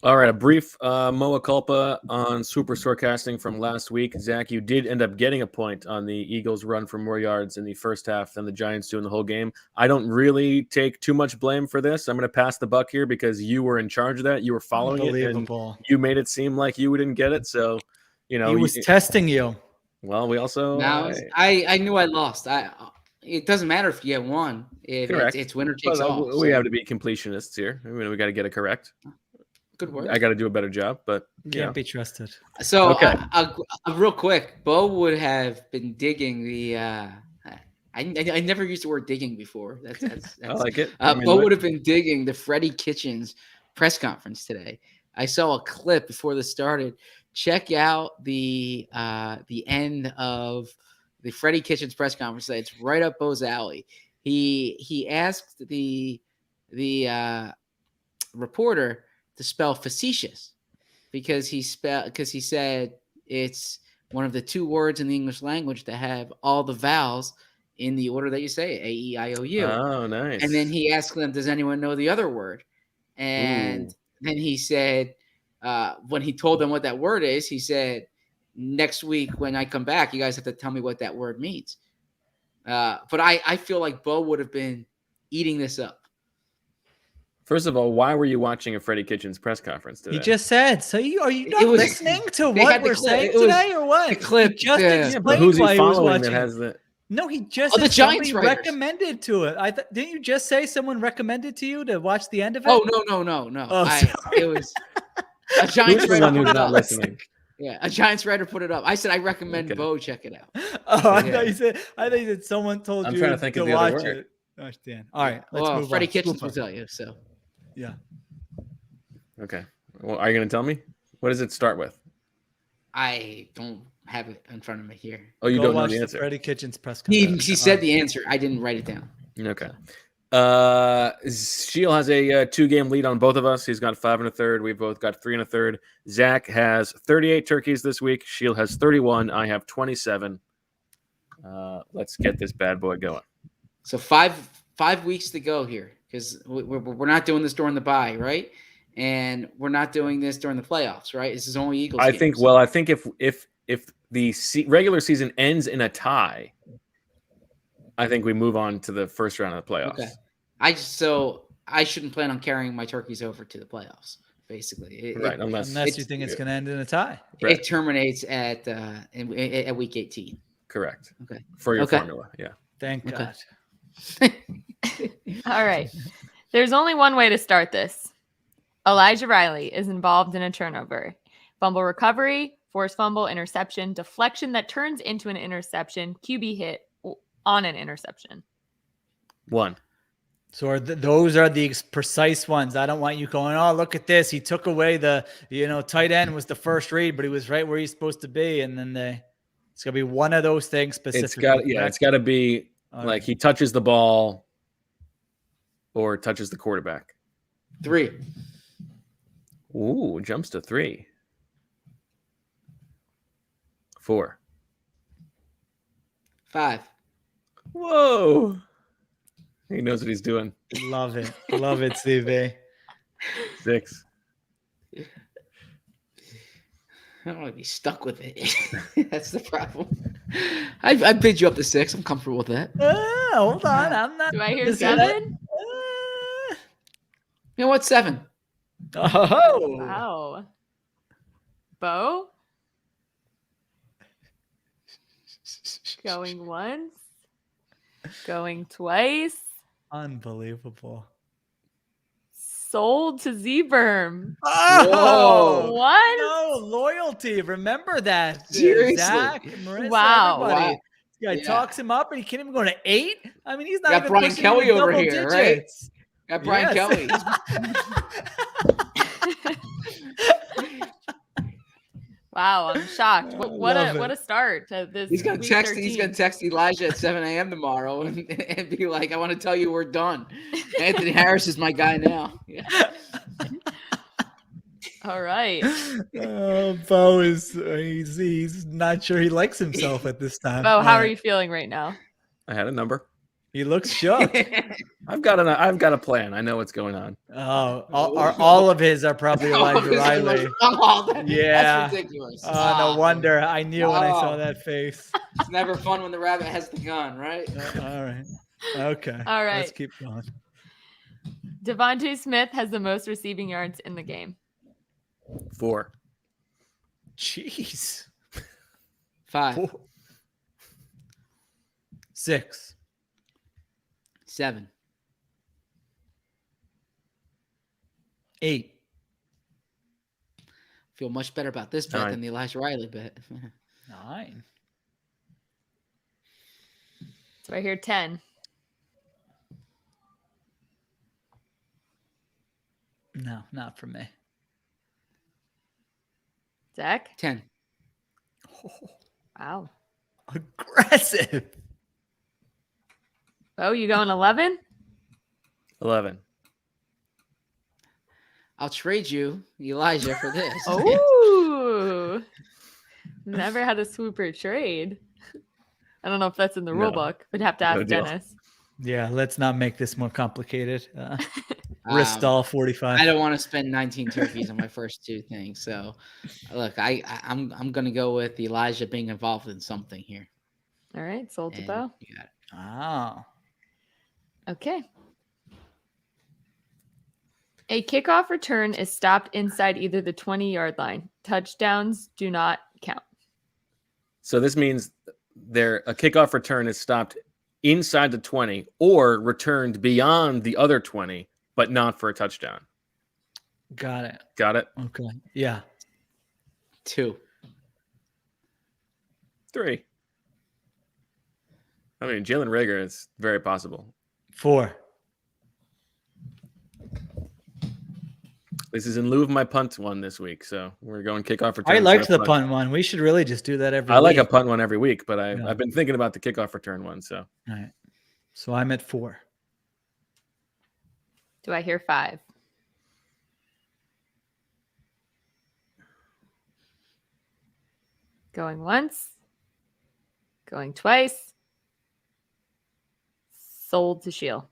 All right, a brief moa culpa on Swooper Soarcasting from last week. Zach, you did end up getting a point on the Eagles' run for more yards in the first half than the Giants do in the whole game. I don't really take too much blame for this. I'm going to pass the buck here because you were in charge of that. You were following it, and you made it seem like you didn't get it. So, he was testing you. Well, we also. Now I knew I lost. it doesn't matter if you get one. It's winner takes all. We have to be completionists here. We got to get it correct. Good work. I got to do a better job, but can't be trusted. So, okay. Real quick, Bo would have been digging the. I never used the word digging before. That's I like it. Bo would have been digging the Freddie Kitchens press conference today. I saw a clip before this started. Check out the end of the Freddie Kitchens press conference. It's right up Bo's alley. He asked the reporter to spell facetious because he said it's one of the two words in the English language that have all the vowels in the order that you say it, A-E-I-O-U. Oh, nice. And then he asked them, does anyone know the other word? And then he said, when he told them what that word is, he said, next week when I come back, you guys have to tell me what that word means. But I feel like Bo would have been eating this up. First of all, why were you watching a Freddie Kitchens press conference today? He just said. So are you not listening to what we're saying today, or what? The clip. Just explained but who's he why following he was that watching. has the? No, he just the Giants recommended to it. Didn't you just say someone recommended to you to watch the end of it? Oh no. Oh, It was a Giants Who's the one writer who's put it not up. listening? Yeah, a Giants writer put it up. I said I recommend Bo check it out. Oh, I thought you said someone told I'm you trying to think of the watch other word. it. Oh, Dan. All right, let's move Freddie on. Kitchens will tell you. So yeah. Okay. Well, are you going to tell me? What does it start with? I don't have it in front of me here. Oh, you Go don't know watch the answer. Freddie Kitchens press He conference. said the answer. I didn't write it down. Okay. Sheil has a 2-game lead on both of us. He's got 5 1/3. We've both got 3 1/3. Zach has 38 turkeys this week. Sheil has 31. I have 27. Let's get this bad boy going. So five weeks to go here because we're not doing this during the bye, right? And we're not doing this during the playoffs, right? This is only Eagles. I think if the regular season ends in a tie, I think we move on to the first round of the playoffs. Okay. I shouldn't plan on carrying my turkeys over to the playoffs. Basically, unless you think it's going to end in a tie. It terminates at week 18. Correct. Okay. For your formula, yeah. Thank God. All right. There's only one way to start this. Elijah Riley is involved in a turnover. Fumble recovery, forced fumble, interception, deflection that turns into an interception, QB hit on an interception. 1. So those are the precise ones. I don't want you going, oh, look at this. He took away the, tight end was the first read, but he was right where he's supposed to be. And then it's going to be one of those things specifically. It's got to be like he touches the ball or touches the quarterback. 3. Ooh, jumps to 3. 4. 5. Whoa. He knows what he's doing. Love it. Love it, CV. 6. I don't want to be stuck with it. That's the problem. I bid you up to 6. I'm comfortable with that. Hold on. I'm not. Do I hear 7? You know what? 7. Oh. Wow. Bo? Going once. Going twice. Unbelievable. Sold to Z-Berm. Oh, what? No, loyalty. Remember that. Seriously. Zach, Marissa, Wow. everybody. This guy talks him up and he can't even go to 8. I mean, he's not Got even Brian pushing Kelly into over double here, digits. Got Brian Kelly. Wow, I'm shocked. What a start to this. He's gonna week text. 13. He's gonna text Elijah at 7 a.m. tomorrow and be like, "I want to tell you we're done. Anthony Harris is my guy now." Yeah. All right. Bo is he's not sure he likes himself at this time. Bo, how are you feeling right now? I had a number. He looks shook. I've got a plan. I know what's going on. Oh, all of his are probably Elijah Riley. Yeah. That's ridiculous. No wonder. I knew when I saw that face. It's never fun when the rabbit has the gun, right? All right. Okay. All right. Let's keep going. Devontae Smith has the most receiving yards in the game. 4. Jeez. 5. 6. 7. 8. Feel much better about this bet 9. than the Elijah Riley bet. 9. So I hear 10. No, not for me. Zach? 10. Wow. Aggressive. Oh, you going 11? 11. I'll trade you, Elijah, for this. Oh, never had a swooper trade. I don't know if that's in the rule book. We'd have to ask Dennis. Yeah, let's not make this more complicated. Ristall 45. I don't want to spend 19 turkeys on my first 2 things. So, look, I'm going to go with Elijah being involved in something here. All right, sold to Bo. You got it. Oh. Okay. A kickoff return is stopped inside either the 20-yard line. Touchdowns do not count. So this means a kickoff return is stopped inside the 20 or returned beyond the other 20, but not for a touchdown. Got it. Got it? Okay. Yeah. 2. 3. I mean, Jalen Reagor, it's very possible. 4. This is in lieu of my punt one this week, so we're going kickoff return. I liked the punt one. We should really just do that every week. I like a punt one every week, but I've been thinking about the kickoff return one. So, all right. So I'm at 4. Do I hear 5? Going once. Going twice. Sold to Sheil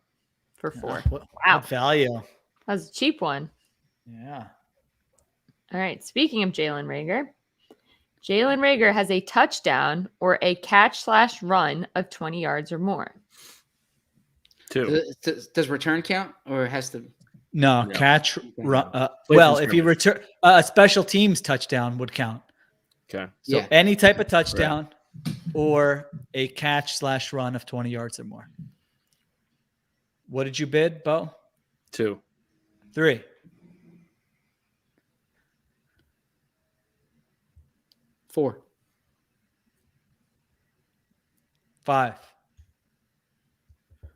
for 4. What value? That was a cheap one. Yeah. All right. Speaking of Jalen Reagor has a touchdown or a catch/run of 20 yards or more. 2. Does return count or has to? No, catch. Run, well, if you return a special teams touchdown would count. Okay. So any type of touchdown or a catch/run of 20 yards or more. What did you bid, Bo? 2. 3. 4. 5. I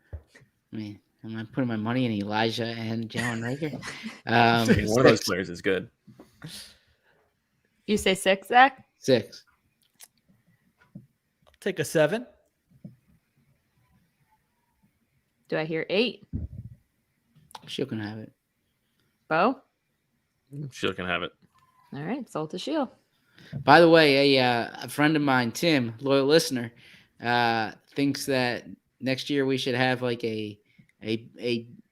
mean, am I putting my money in Elijah and Jalen Reagor? One of those players is good. You say 6, Zach? 6. I'll take a 7. Do I hear 8? Sheil can have it. Bo? Sheil can have it. All right, sold to Sheil. By the way, a friend of mine, Tim, loyal listener, thinks that next year we should have like a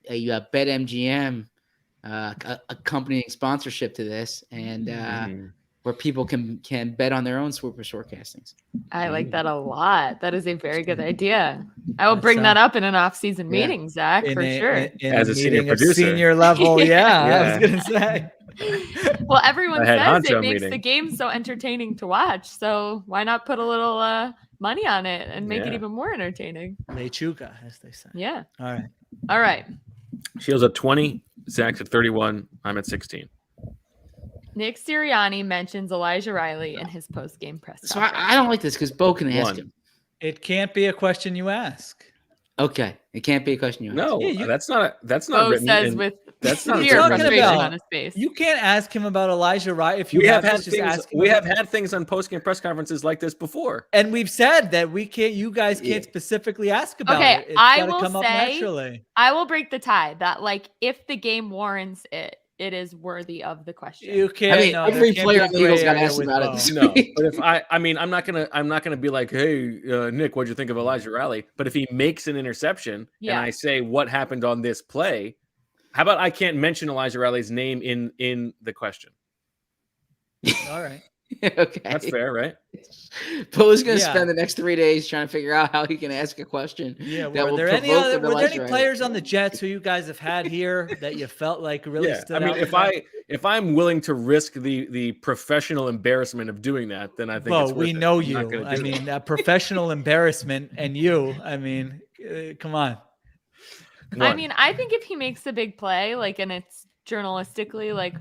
BetMGM accompanying sponsorship to this, and where people can bet on their own Swooper Soarcastings. I like that a lot. That is a very good idea. I will bring that up in an off-season meeting, Zach, for sure. As a senior producer. Senior level, I was going to say. Well, everyone says it makes meeting. the game so entertaining to watch. So why not put a little money on it and make it even more entertaining? Lechuga, as they say. Yeah. All right. Sheil's at 20. Zach's at 31. I'm at 16. Nick Sirianni mentions Elijah Riley in his post-game press So I don't like this because Bo can ask him. It can't be a question you ask. Okay, it can't be a question you ask. No, that's not Bo written says in, with that's not severe written in- frustration on his face. You can't ask him about Elijah Riley. If you We have to had just things. ask him We about- have had things on post-game press conferences like this before. And we've said that we can't. You guys can't specifically ask about it. It's I gotta will come up say, naturally. I will break the tie that like if the game warrants it, it is worthy of the question. You can't. I mean, every player on the Eagles got asked about it. No, but if I mean, I'm not gonna be like, hey, Nick, what'd you think of Elijah Riley? But if he makes an interception and I say what happened on this play, how about I can't mention Elijah Riley's name in the question? All right. Okay, that's fair, right? Bo's gonna spend the next 3 days trying to figure out how he can ask a question. Yeah. Were Were there any players on the Jets who you guys have had here that you felt like really stood out? I mean, if I'm willing to risk the professional embarrassment of doing that, then I think it's worth we it. know I'm you. not gonna I do mean, it. that professional embarrassment and you. I mean, come on. I mean, I think if he makes a big play, like, and it's journalistically, like,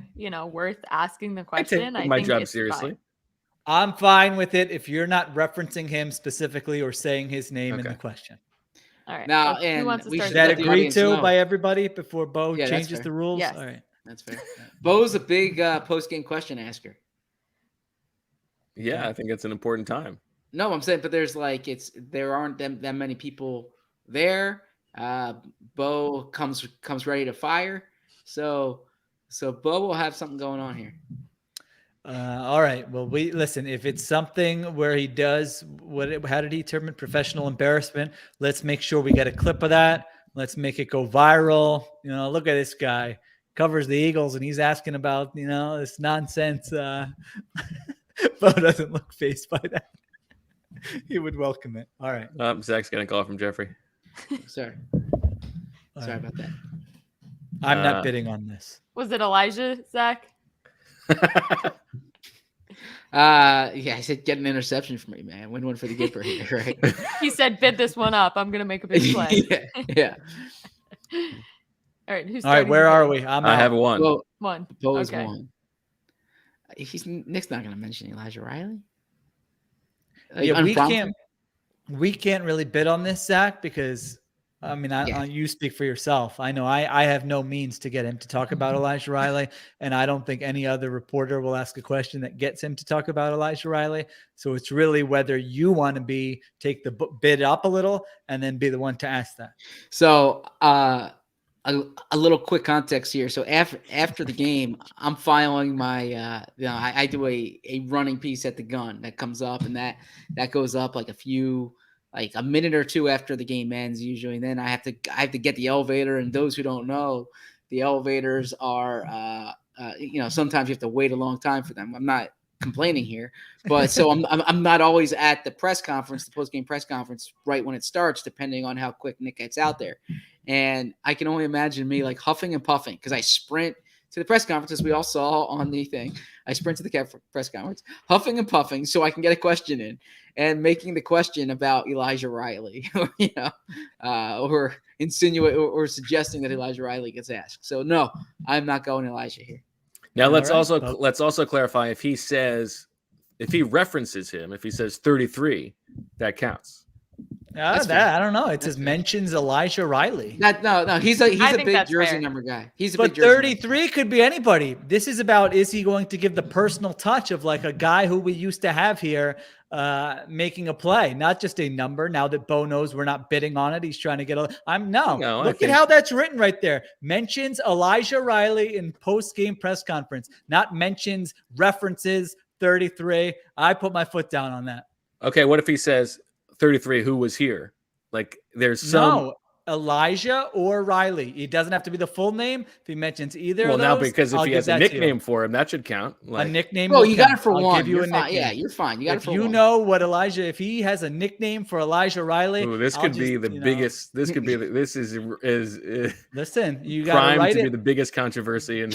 worth asking the question, I my think job it's seriously. fine. I'm fine with it if you're not referencing him specifically or saying his name in the question. All right. Now, Who and wants to we start should Is that let the agreed audience to know. by everybody before Bo Yeah, that's changes fair. the rules? Yes. All right. That's fair. Bo's a big post-game question asker. Yeah, I think it's an important time. No, I'm saying, but there aren't that many people there. Bo comes ready to fire, so Bo will have something going on here. All right. Well, listen. If it's something where he does how did he determine professional embarrassment? Let's make sure we get a clip of that. Let's make it go viral. Look at this guy, covers the Eagles, and he's asking about this nonsense. Bo doesn't look fazed by that. He would welcome it. All right. Zach's getting a call from Jeffrey. Sorry about that. I'm not bidding on this. Was it Elijah, Zach? Yeah, I said get an interception for me, man. Win one for the Gipper here, right? He said, bid this one up. I'm gonna make a big play. yeah. All right. Who's All right. Where are we? I have one. Well, one? Bo's Okay. one. Nick's not gonna mention Elijah Riley. Yeah, we can't really bid on this, Zach, because I mean, you speak for yourself. I know I have no means to get him to talk about Elijah Riley, and I don't think any other reporter will ask a question that gets him to talk about Elijah Riley. So it's really whether you want to take the bid up a little and then be the one to ask that. So a little quick context here. So after the game, I'm filing my I do a running piece at the gun that comes up, and that goes up like a minute or two after the game ends usually. And then I have to get the elevator. And those who don't know, the elevators are sometimes you have to wait a long time for them. I'm not complaining here, but so I'm not always at the press conference, the post-game press conference, right when it starts, depending on how quick Nick gets out there. And I can only imagine me like huffing and puffing because I sprint to the press conference, as we all saw on the thing. I sprint to the press conference, huffing and puffing so I can get a question in, and making the question about Elijah Riley, or insinuate or suggesting that Elijah Riley gets asked. So no, I'm not going Elijah here. Now let's also clarify if he references him, if he says 33, that counts. I don't know. It says mentions Elijah Riley. No. He's a big jersey number guy. But 33 could be anybody. This is about, is he going to give the personal touch of like a guy who we used to have here making a play, not just a number. Now that Bo knows we're not bidding on it, he's trying to get look at how that's written right there. Mentions Elijah Riley in post-game press conference, not mentions, references 33. I put my foot down on that. Okay, what if he says 33, who was here? Like there's some Elijah or Riley. It doesn't have to be the full name. If he mentions either of those, now because if he has a nickname for him, that should count. A nickname. Oh, you got it for I'll one. Give you you're a fine. nickname. Yeah, you're fine. You got it for one. If you know what Elijah, if he has a nickname for Elijah Riley, this could be the biggest. This could be. This is listen. You got prime to write to it. be the biggest controversy in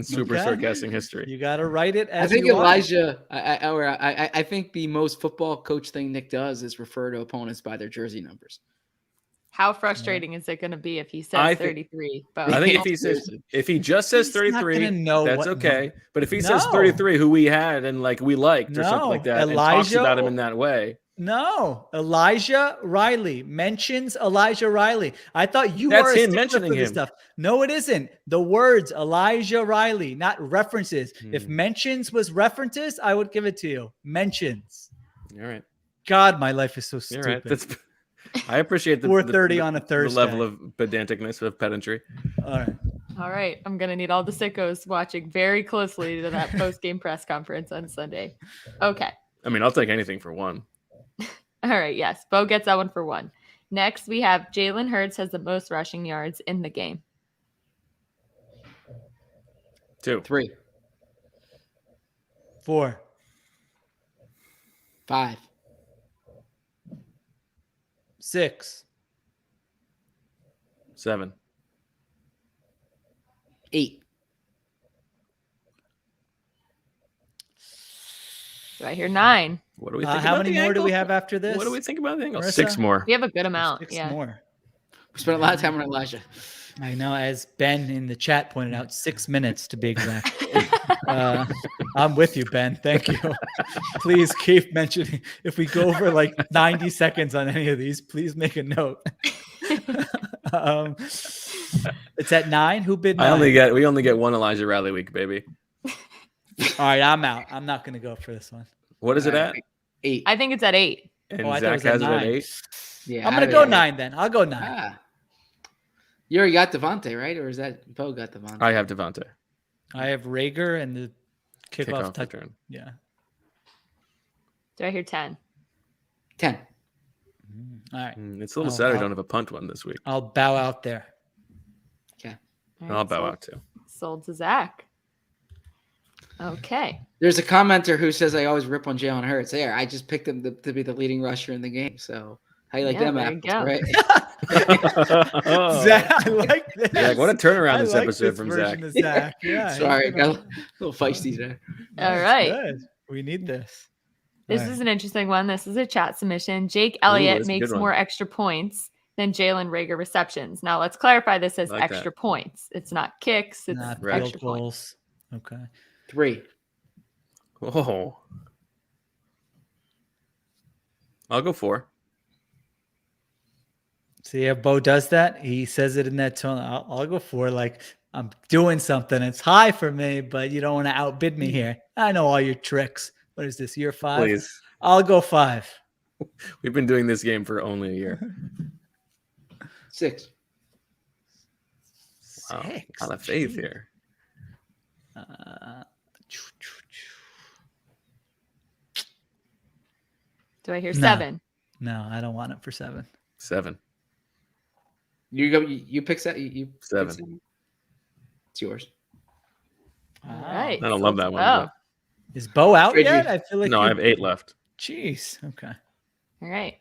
Swooper Soarcasting history. You got to write it. As I think you Elijah. I think the most football coach thing Nick does is refer to opponents by their jersey numbers. How frustrating is it going to be if he says 33? I think if he just says 33, that's okay. But if he says 33, who we had and we liked or something like that, and talks about him in that way. No, Elijah Riley mentions Elijah Riley. I thought that's him mentioning him. Stuff. No, it isn't. The words Elijah Riley, not references. If mentions was references, I would give it to you. Mentions. All right. God, my life is so stupid. Right. I appreciate the 4:30 on a Thursday. The level of pedanticness of pedantry. All right. I'm gonna need all the sickos watching very closely to that post-game press conference on Sunday. Okay. I mean, I'll take anything for one. All right. Yes, Bo gets that one for one. Next, we have Jalen Hurts has the most rushing yards in the game. 2, 3, 4, 5, 6, 7, 8. Do I hear 9? What do we think? How many more do we have after this? What do we think about the angle? Marissa? 6 more. We have a good amount. 6 yeah. more. We spent a lot of time on Elijah. I know, as Ben in the chat pointed out, 6 minutes to be exact. I'm with you, Ben. Thank you. Please keep mentioning. If we go over like 90 seconds on any of these, please make a note. It's at 9. Who bid 9? We only get one Elijah Rally week, baby. All right, I'm out. I'm not going to go for this one. What is it at? 8. I think it's at 8. And I thought Zach it was at has it at 9. 8. Yeah, I'm going to go 9 then. I'll go 9. Ah. You already got Devontae, right? Or is that Bo got Devontae? I have Devontae. I have Rager and the kickoff touch. return. Yeah. Do I hear 10? 10. All right. It's a little sad we don't have a punt one this week. I'll bow out there. Okay. All I'll right, bow out too. Sold to Zach. Okay. There's a commenter who says I always rip on Jalen Hurts. There, I just picked him to be the leading rusher in the game. So how you like them there you apples, go. right? Zach, I like this. Zach, what a turnaround I this like episode from version Zach. of Zach. Yeah. Sorry, got a little feisty there. All right. Good. We need this. This All is right. an interesting one. This is a chat submission. Jake Elliott that's a makes good one. more extra points than Jalen Rager receptions. Now let's clarify this as I like that. extra points. It's not kicks. It's Not Right. field extra points. goals. Okay. 3. Oh. I'll go 4. See if Bo does that. He says it in that tone. I'll go 4. Like, I'm doing something. It's high for me, but you don't want to outbid me here. I know all your tricks. What is this, year 5? Please. I'll go 5. We've been doing this game for only a year. 6. Wow. 6. A lot of faith here. Do I hear No. 7? No, I don't want it for 7. 7. You go. You pick that. You pick 7. It's yours. All right. I don't love that sold to one, Bo. Is Bo out Trade yet? you. I feel like No, I have 8 left. Jeez. Okay. All right.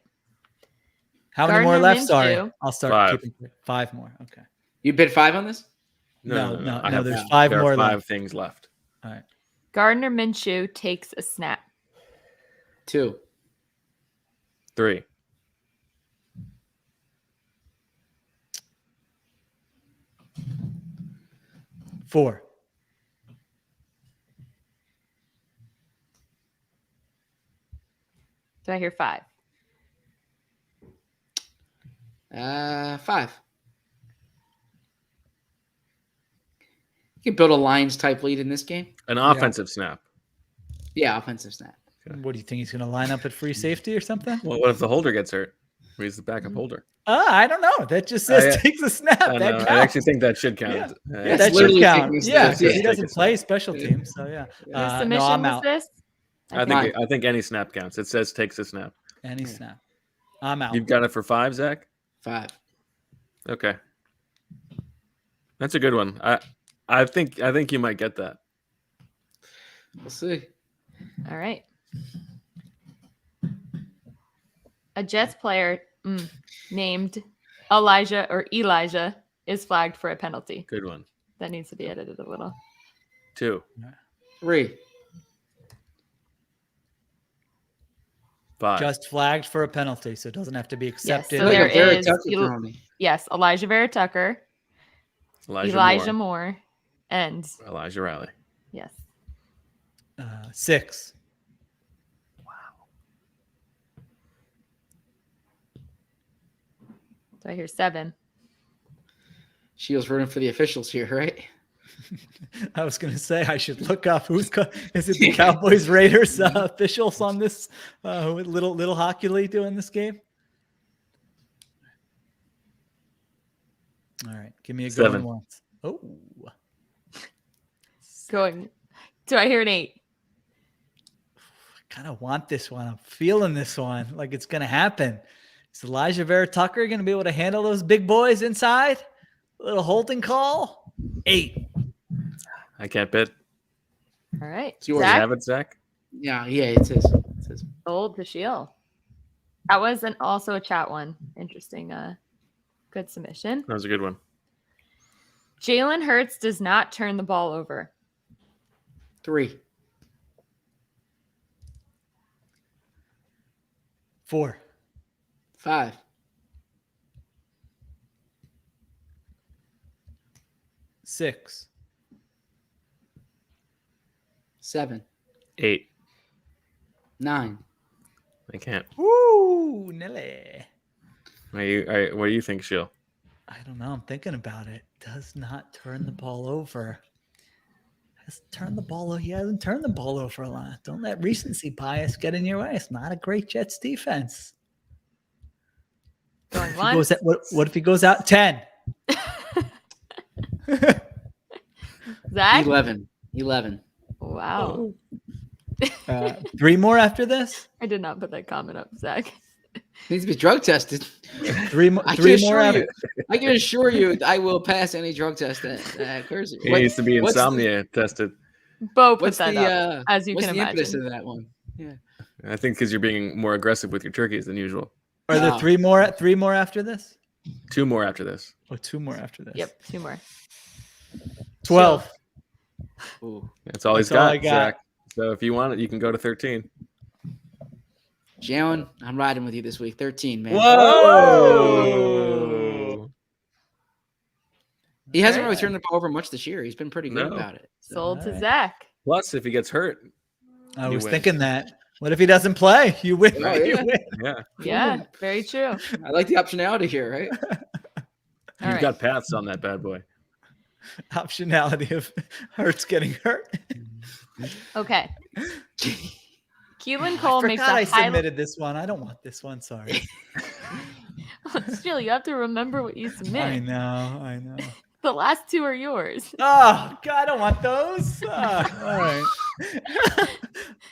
How many more Gardner left? Sorry. Minshew. I'll start 5. keeping 5 more. Okay. You bid 5 on this? No, I have there's 5 there more are 5 left. things left. All right. Gardner Minshew takes a snap. 2. 3. 4. Do I hear 5? 5. You can build a Lions type lead in this game. An offensive snap. Yeah, offensive snap. What do you think? He's going to line up at free safety or something? Well, what if the holder gets hurt? He's the backup holder. I don't know. That just says I- takes a snap. I, That know. counts. I actually think that should count. Yeah. Uh, Yeah, It's that should literally count. taking a Yeah, snap. because he Yeah. doesn't play special teams. So yeah. Whose No, submission I'm was out. this? I think any snap counts. It says takes a snap. Any snap. I'm out. You've got it for 5, Zach? 5. Okay. That's a good one. I think you might get that. We'll see. All right. A Jets player named Elijah is flagged for a penalty. Good one. That needs to be edited a little. 2. 3. 5. Just flagged for a penalty, so it doesn't have to be accepted. so Like there a very is tough El- penalty. Yes, Elijah Vera Tucker, Elijah Moore, and Elijah Raleigh. yes. 6. Do I hear 7? Shields rooting for the officials here, right? I was going to say I should look up is it the Cowboys Raiders officials on this little hockey league doing this game? All right, give me a 7. going once. Oh, Going. Do I hear an 8? I kind of want this one. I'm feeling this one like it's going to happen. Is Elijah Vera Tucker going to be able to handle those big boys inside? A little holding call. 8. I can't bid. All right. It's yours. Do you Zach, have it, Zach? Yeah, it says. sold to Sheil. That was also a chat one. Interesting. Good submission. That was a good one. Jalen Hurts does not turn the ball over. 3. 4. 5. 6, 7, 8. 9. I can't. Woo, Nelly. What do you think, Sheil? I don't know. I'm thinking about it. Does not turn the ball over. He hasn't turned the ball over a lot. Don't let recency bias get in your way. It's not a great Jets defense. Going once. What if he goes out 10? Zach? 11. Wow. 3 more after this? I did not put that comment up, Zach. Needs to be drug tested. 3 more. 3 more after. I can assure you, I will pass any drug test that occurs. He needs to be insomnia tested. Bo put that up, as you can imagine. What's the impetus of that one? Yeah. I think because you're being more aggressive with your turkeys than usual. Are there 3 more? 3 more after this? 2 more after this. Oh, 2 more after this. Yep, 2 more. 12. Ooh. That's all he's got, Zach. So if you want it, you can go to 13. Jalen, I'm riding with you this week. 13, man. Whoa! He hasn't really turned the ball over much this year. He's been pretty good about it. So. Sold to Zach. Plus, if he gets hurt, I was thinking that. What if he doesn't play? You win. Oh, yeah. You win. Yeah, very true. I like the optionality here, right? You've got paths on that bad boy. Optionality of Hurts getting hurt. Okay. Keelan Cole makes I submitted this one. I don't want this one. Sorry. Still, you have to remember what you submit. I know. The last 2 are yours. Oh, God, I don't want those. All right.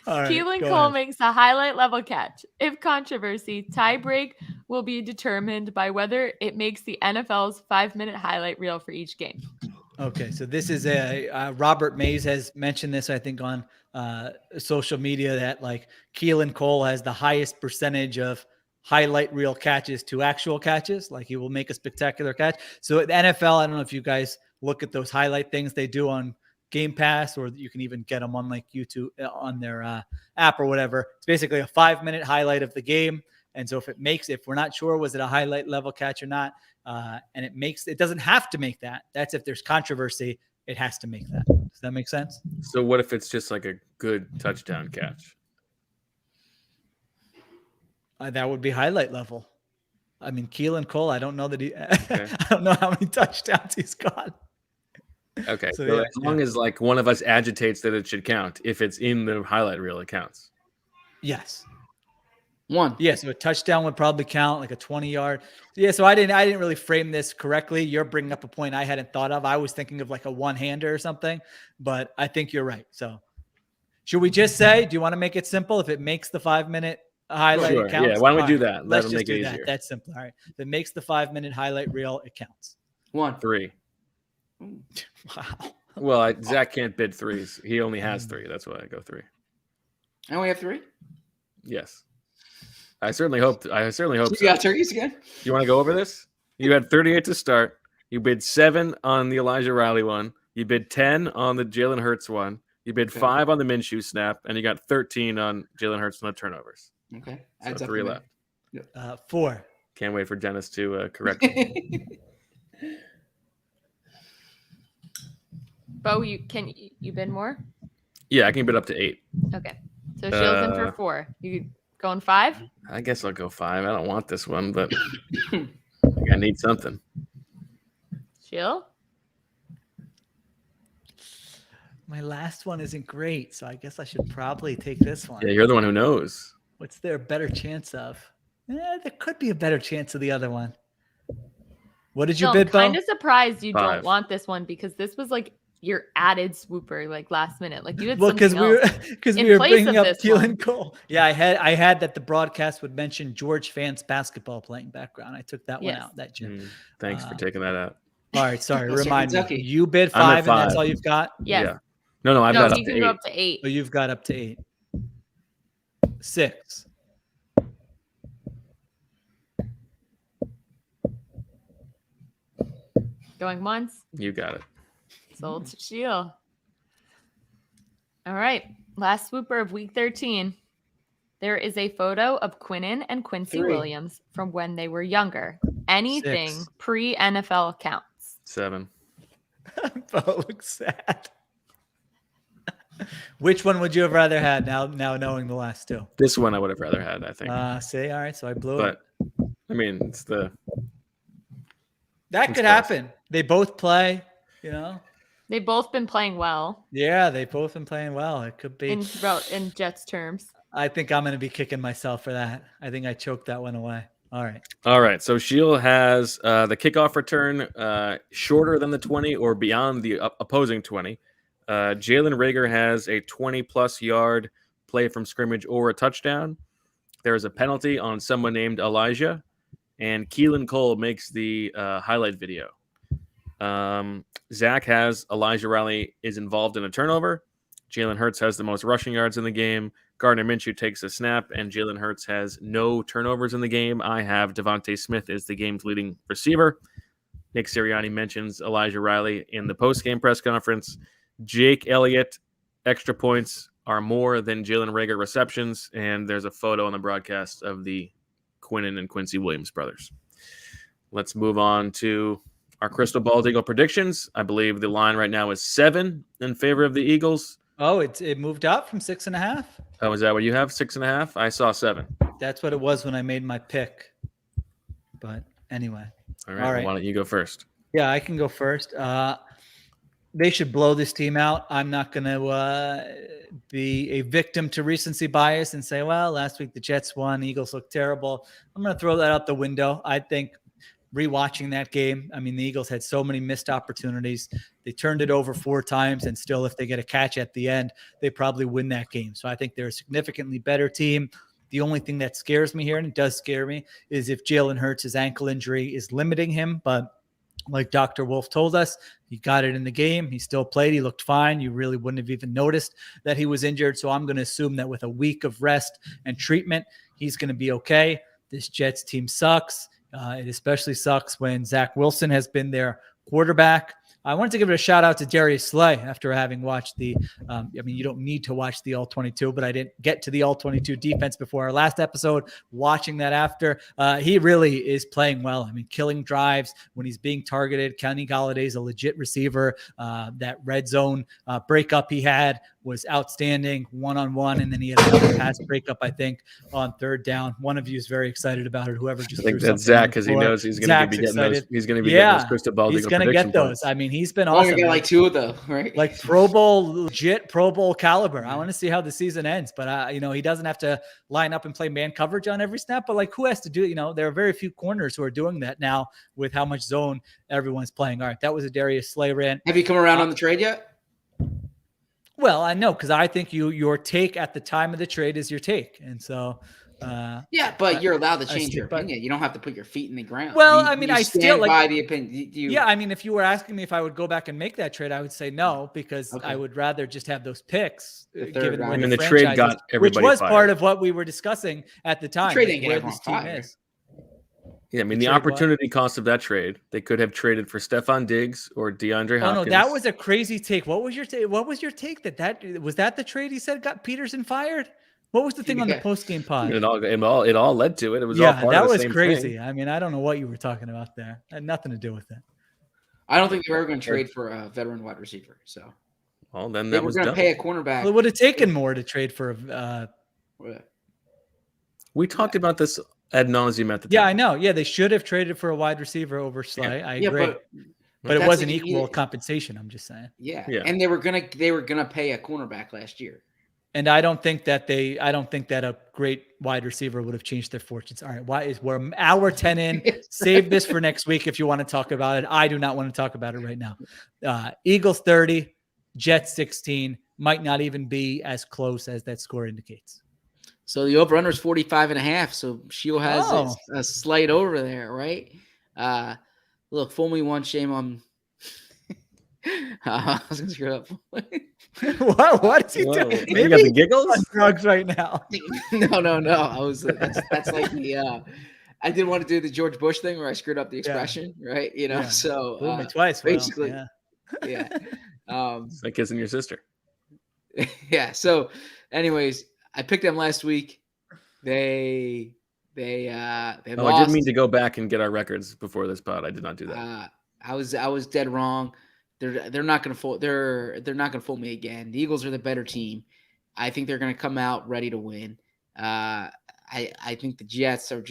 Keelan Cole makes a highlight level catch. If controversy, tie break will be determined by whether it makes the NFL's 5-minute highlight reel for each game. Okay, so this is Robert Mays has mentioned this, I think, on social media that like Keelan Cole has the highest percentage of highlight reel catches to actual catches. Like he will make a spectacular catch. So at the NFL, I don't know if you guys look at those highlight things they do on Game Pass, or you can even get them on like YouTube on their app or whatever. It's basically a 5-minute highlight of the game. And so if we're not sure, was it a highlight level catch or not? And it doesn't have to make that. That's if there's controversy, it has to make that. Does that make sense? So what if it's just like a good touchdown catch? That would be highlight level. I mean, Keelan Cole, I don't know that I don't know how many touchdowns he's got. Okay. So as long as like one of us agitates that it should count, if it's in the highlight reel, it counts. Yes. 1. Yeah, so a touchdown would probably count, like a 20-yard. Yeah, so I didn't really frame this correctly. You're bringing up a point I hadn't thought of. I was thinking of like a one-hander or something, but I think you're right. So should we just say, do you want to make it simple? If it makes the 5-minute highlight, it counts? Yeah, why don't we do that? Let's That'll just make it do easier. that. That's simple. All right. If it makes the 5-minute highlight reel, it counts. 1. 3. Wow. Well, Zach can't bid 3s. He only has 3. That's why I go 3. I only have 3? Yes. I certainly hope. So so. you got turkeys again? You want to go over this? You had 38 to start. You bid 7 on the Elijah Riley one. You bid 10 on the Jalen Hurts one. You bid 5 on the Minshew snap, and you got 13 on Jalen Hurts on the turnovers. Okay. So 3 left. 4. Can't wait for Dennis to correct me. Bo, you bid more? Yeah, I can bid up to 8. Okay. So Sheil's in for 4. You going 5? I guess I'll go 5. I don't want this one, but I need something. Sheil? My last one isn't great, so I guess I should probably take this one. Yeah, you're the one who knows. What's there a better chance of? There could be a better chance of the other one. What did you bid, Bo? I'm kind of surprised you 5. don't want this one because this was like your added swooper like last minute. Like you had because we were bringing up Keelan Cole. Yeah, I had that the broadcast would mention George Fant's basketball playing background. I took that one out. That Jim. Thanks for taking that out. All right, sorry. Remind me. You bid 5, and that's all you've got. Yes. Yeah. No, I've got up you to can 8. go up to 8. Oh, you've got up to 8. 6. Going once. You got it. Sold to Sheil. All right. Last swooper of week 13. There is a photo of Quinnen and Quincy 3. Williams from when they were younger. Anything 6. pre-NFL counts. 7. Bo looks sad. Which one would you have rather had now knowing the last two? This one I would have rather had, I think. See, all right, so I blew but, it. I mean, it's that could tough. happen. They both play, you know. They've both been playing well. Yeah, they've both been playing well. It could be in Jets terms. I think I'm going to be kicking myself for that. I think I choked that one away. All right. So Sheil has the kickoff return shorter than the 20 or beyond the opposing 20. Jalen Reagor has a 20-plus yard play from scrimmage or a touchdown. There is a penalty on someone named Elijah, and Keelan Cole makes the highlight video. Zach has Elijah Riley is involved in a turnover. Jalen Hurts has the most rushing yards in the game. Gardner Minshew takes a snap, and Jalen Hurts has no turnovers in the game. I have Devontae Smith as the game's leading receiver. Nick Sirianni mentions Elijah Riley in the post-game press conference. Jake Elliott, extra points are more than Jalen Reagor receptions, and there's a photo on the broadcast of the Quinnen and Quincy Williams brothers. Let's move on to our Crystal Ball Eagle predictions. I believe the line right now is 7 in favor of the Eagles. Oh, it moved up from 6.5. Oh, is that what you have? 6.5? I saw 7. That's what it was when I made my pick. But anyway. All right. Why don't you go first? Yeah, I can go first. They should blow this team out. I'm not going to be a victim to recency bias and say, well, last week the Jets won. Eagles look terrible. I'm going to throw that out the window. I think rewatching that game, I mean, the Eagles had so many missed opportunities. They turned it over 4 times, and still, if they get a catch at the end, they probably win that game. So I think they're a significantly better team. The only thing that scares me here, and it does scare me, is if Jalen Hurts' ankle injury is limiting him. But like Dr. Wulf told us, he got it in the game. He still played. He looked fine. You really wouldn't have even noticed that he was injured. So I'm going to assume that with a week of rest and treatment, he's going to be okay. This Jets team sucks. It especially sucks when Zach Wilson has been their quarterback. I wanted to give it a shout out to Darius Slay after having watched the, you don't need to watch the All-22, but I didn't get to the All-22 defense before our last episode. Watching that after, he really is playing well. I mean, killing drives when he's being targeted. Kenny Galladay's a legit receiver. That red zone breakup he had was outstanding, one-on-one, and then he had another pass breakup, I think, on 3rd down. One of you is very excited about it. Whoever just I think that's Zach, because he knows he's going to be getting those. He's going to be getting those Crystal Ball. He's going to get those. I mean, he's been awesome. Get like 2 of them, right? Like legit Pro Bowl caliber. I want to see how the season ends, but he doesn't have to line up and play man coverage on every snap. But like, who has to do? There are very few corners who are doing that now with how much zone everyone's playing. All right, that was a Darius Slay rant. Have you come around on the trade yet? Well, I know, because I think your take at the time of the trade is your take, and so. But you're allowed to change your opinion. You don't have to put your feet in the ground. Well, I still like by the opinion. If you were asking me if I would go back and make that trade, I would say no, because I would rather just have those picks. Given where the trade got everybody, which was fired. part of what we were discussing at the time. The trade didn't get where everyone this team fired. is. Yeah, I mean, the opportunity cost of that trade, they could have traded for Stephon Diggs or DeAndre Hopkins. Oh, no, that was a crazy take. What was your take? What was your take that was that the trade he said got Peterson fired? What was the thing on the post-game pod? It all led to it. It was all part of the same crazy. thing. I mean, I don't know what you were talking about there. It had nothing to do with it. I don't think they're ever going to trade for a veteran wide receiver. So, well, then they were going to pay a cornerback. Well, it would have taken more to trade for. We talked about this ad nauseum at the time. Yeah, I know. Yeah, they should have traded for a wide receiver over Slay. I agree. But it wasn't equal compensation. I'm just saying. Yeah, and they were gonna pay a cornerback last year. And I don't think that a great wide receiver would have changed their fortunes. All right, we're hour 10 in. Save this for next week if you want to talk about it. I do not want to talk about it right now. Eagles 30, Jets 16. Might not even be as close as that score indicates. So the over-under is 45.5. So Sheil has a slight over there, right? Look, fool me once, shame on. I was gonna screw up. What is he doing? Maybe you got the giggles on drugs right now. No. I was. That's like the. I didn't want to do the George Bush thing where I screwed up the expression, right? So fool me twice, basically, yeah. It's like kissing your sister. Yeah. So, anyways, I picked them last week. They lost. I didn't mean to go back and get our records before this pod. I did not do that. I was dead wrong. they're not going to fool. They're not going to fool me again. The Eagles are the better team. I think they're going to come out ready to win. I think the Jets are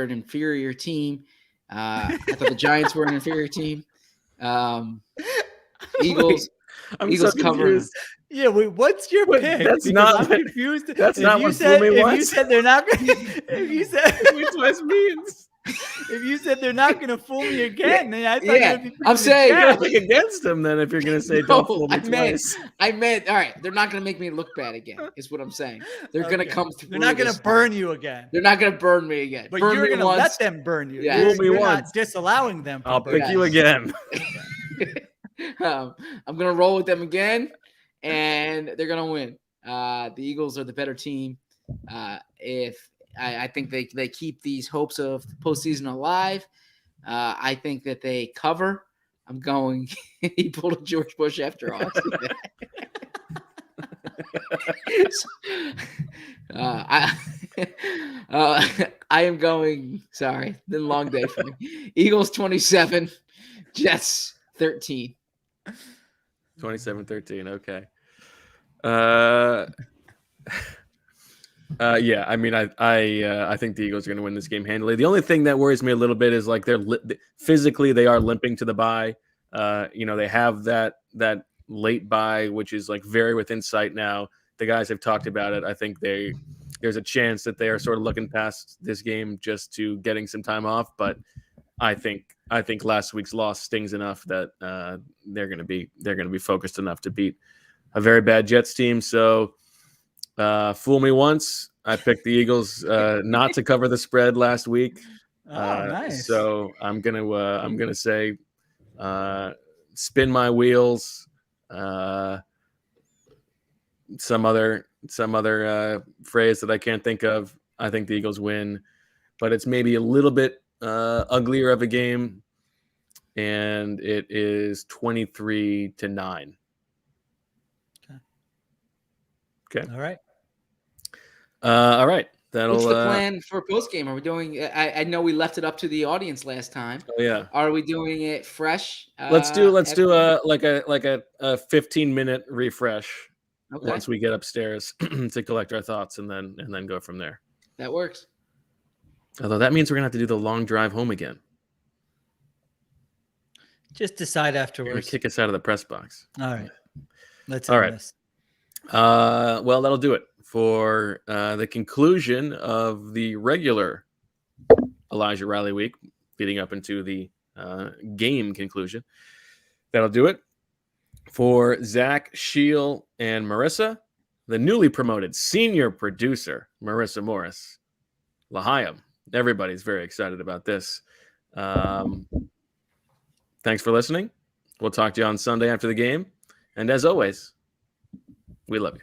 an inferior team. I thought the Giants were an inferior team. Eagles. I'm Eagles so cover. confused. Yeah, wait, what's your pick? That's Because not. I'm confused. That's If not you what said, fool me if was. you said they're not going if you said What means? if you said they're not going to fool me again, then I thought Yeah, you would be I'm saying You're gonna pick against them then if you're gonna say don't fool me twice. I meant all right. They're not going to make me look bad again. Is what I'm saying. They're going to come through. They're not going to burn you again. They're not going to burn me again. But burn you're me going to once. let them burn you. Yeah. You're, Fool me you're once. not disallowing them. From I'll burning pick you again. I'm going to roll with them again, and they're going to win. The Eagles are the better team. If I think they keep these hopes of postseason alive. I think that they cover. I'm going. He pulled a George Bush after all. I am going. Sorry, been a long day for me. Eagles 27, Jets 13. 27-13. Okay. Yeah. I mean, I think the Eagles are going to win this game handily. The only thing that worries me a little bit is like physically they are limping to the bye. They have that late bye, which is like very within sight now. The guys have talked about it. I think there's a chance that they are sort of looking past this game just to getting some time off. But I think last week's loss stings enough that they're going to be focused enough to beat a very bad Jets team. So fool me once. I picked the Eagles not to cover the spread last week. Nice. So I'm gonna say spin my wheels. Some other phrase that I can't think of. I think the Eagles win, but it's maybe a little bit uglier of a game, and it is 23-9. Okay. All right. All right. What's the plan for post game? Are we doing? I know we left it up to the audience last time. Oh yeah. Are we doing it fresh? Let's do a 15-minute refresh once we get upstairs to collect our thoughts and then go from there. That works. Although that means we're gonna have to do the long drive home again. Just decide You're afterwards. gonna kick us out of the press box. All right. Let's All end right. this. Well, that'll do it for the conclusion of the regular Elijah Riley week, leading up into the game conclusion. That'll do it for Zach, Sheil, and Marissa. The newly promoted senior producer, Marissa Morris. L'chaim. Everybody's very excited about this. Thanks for listening. We'll talk to you on Sunday after the game. And as always, we love you.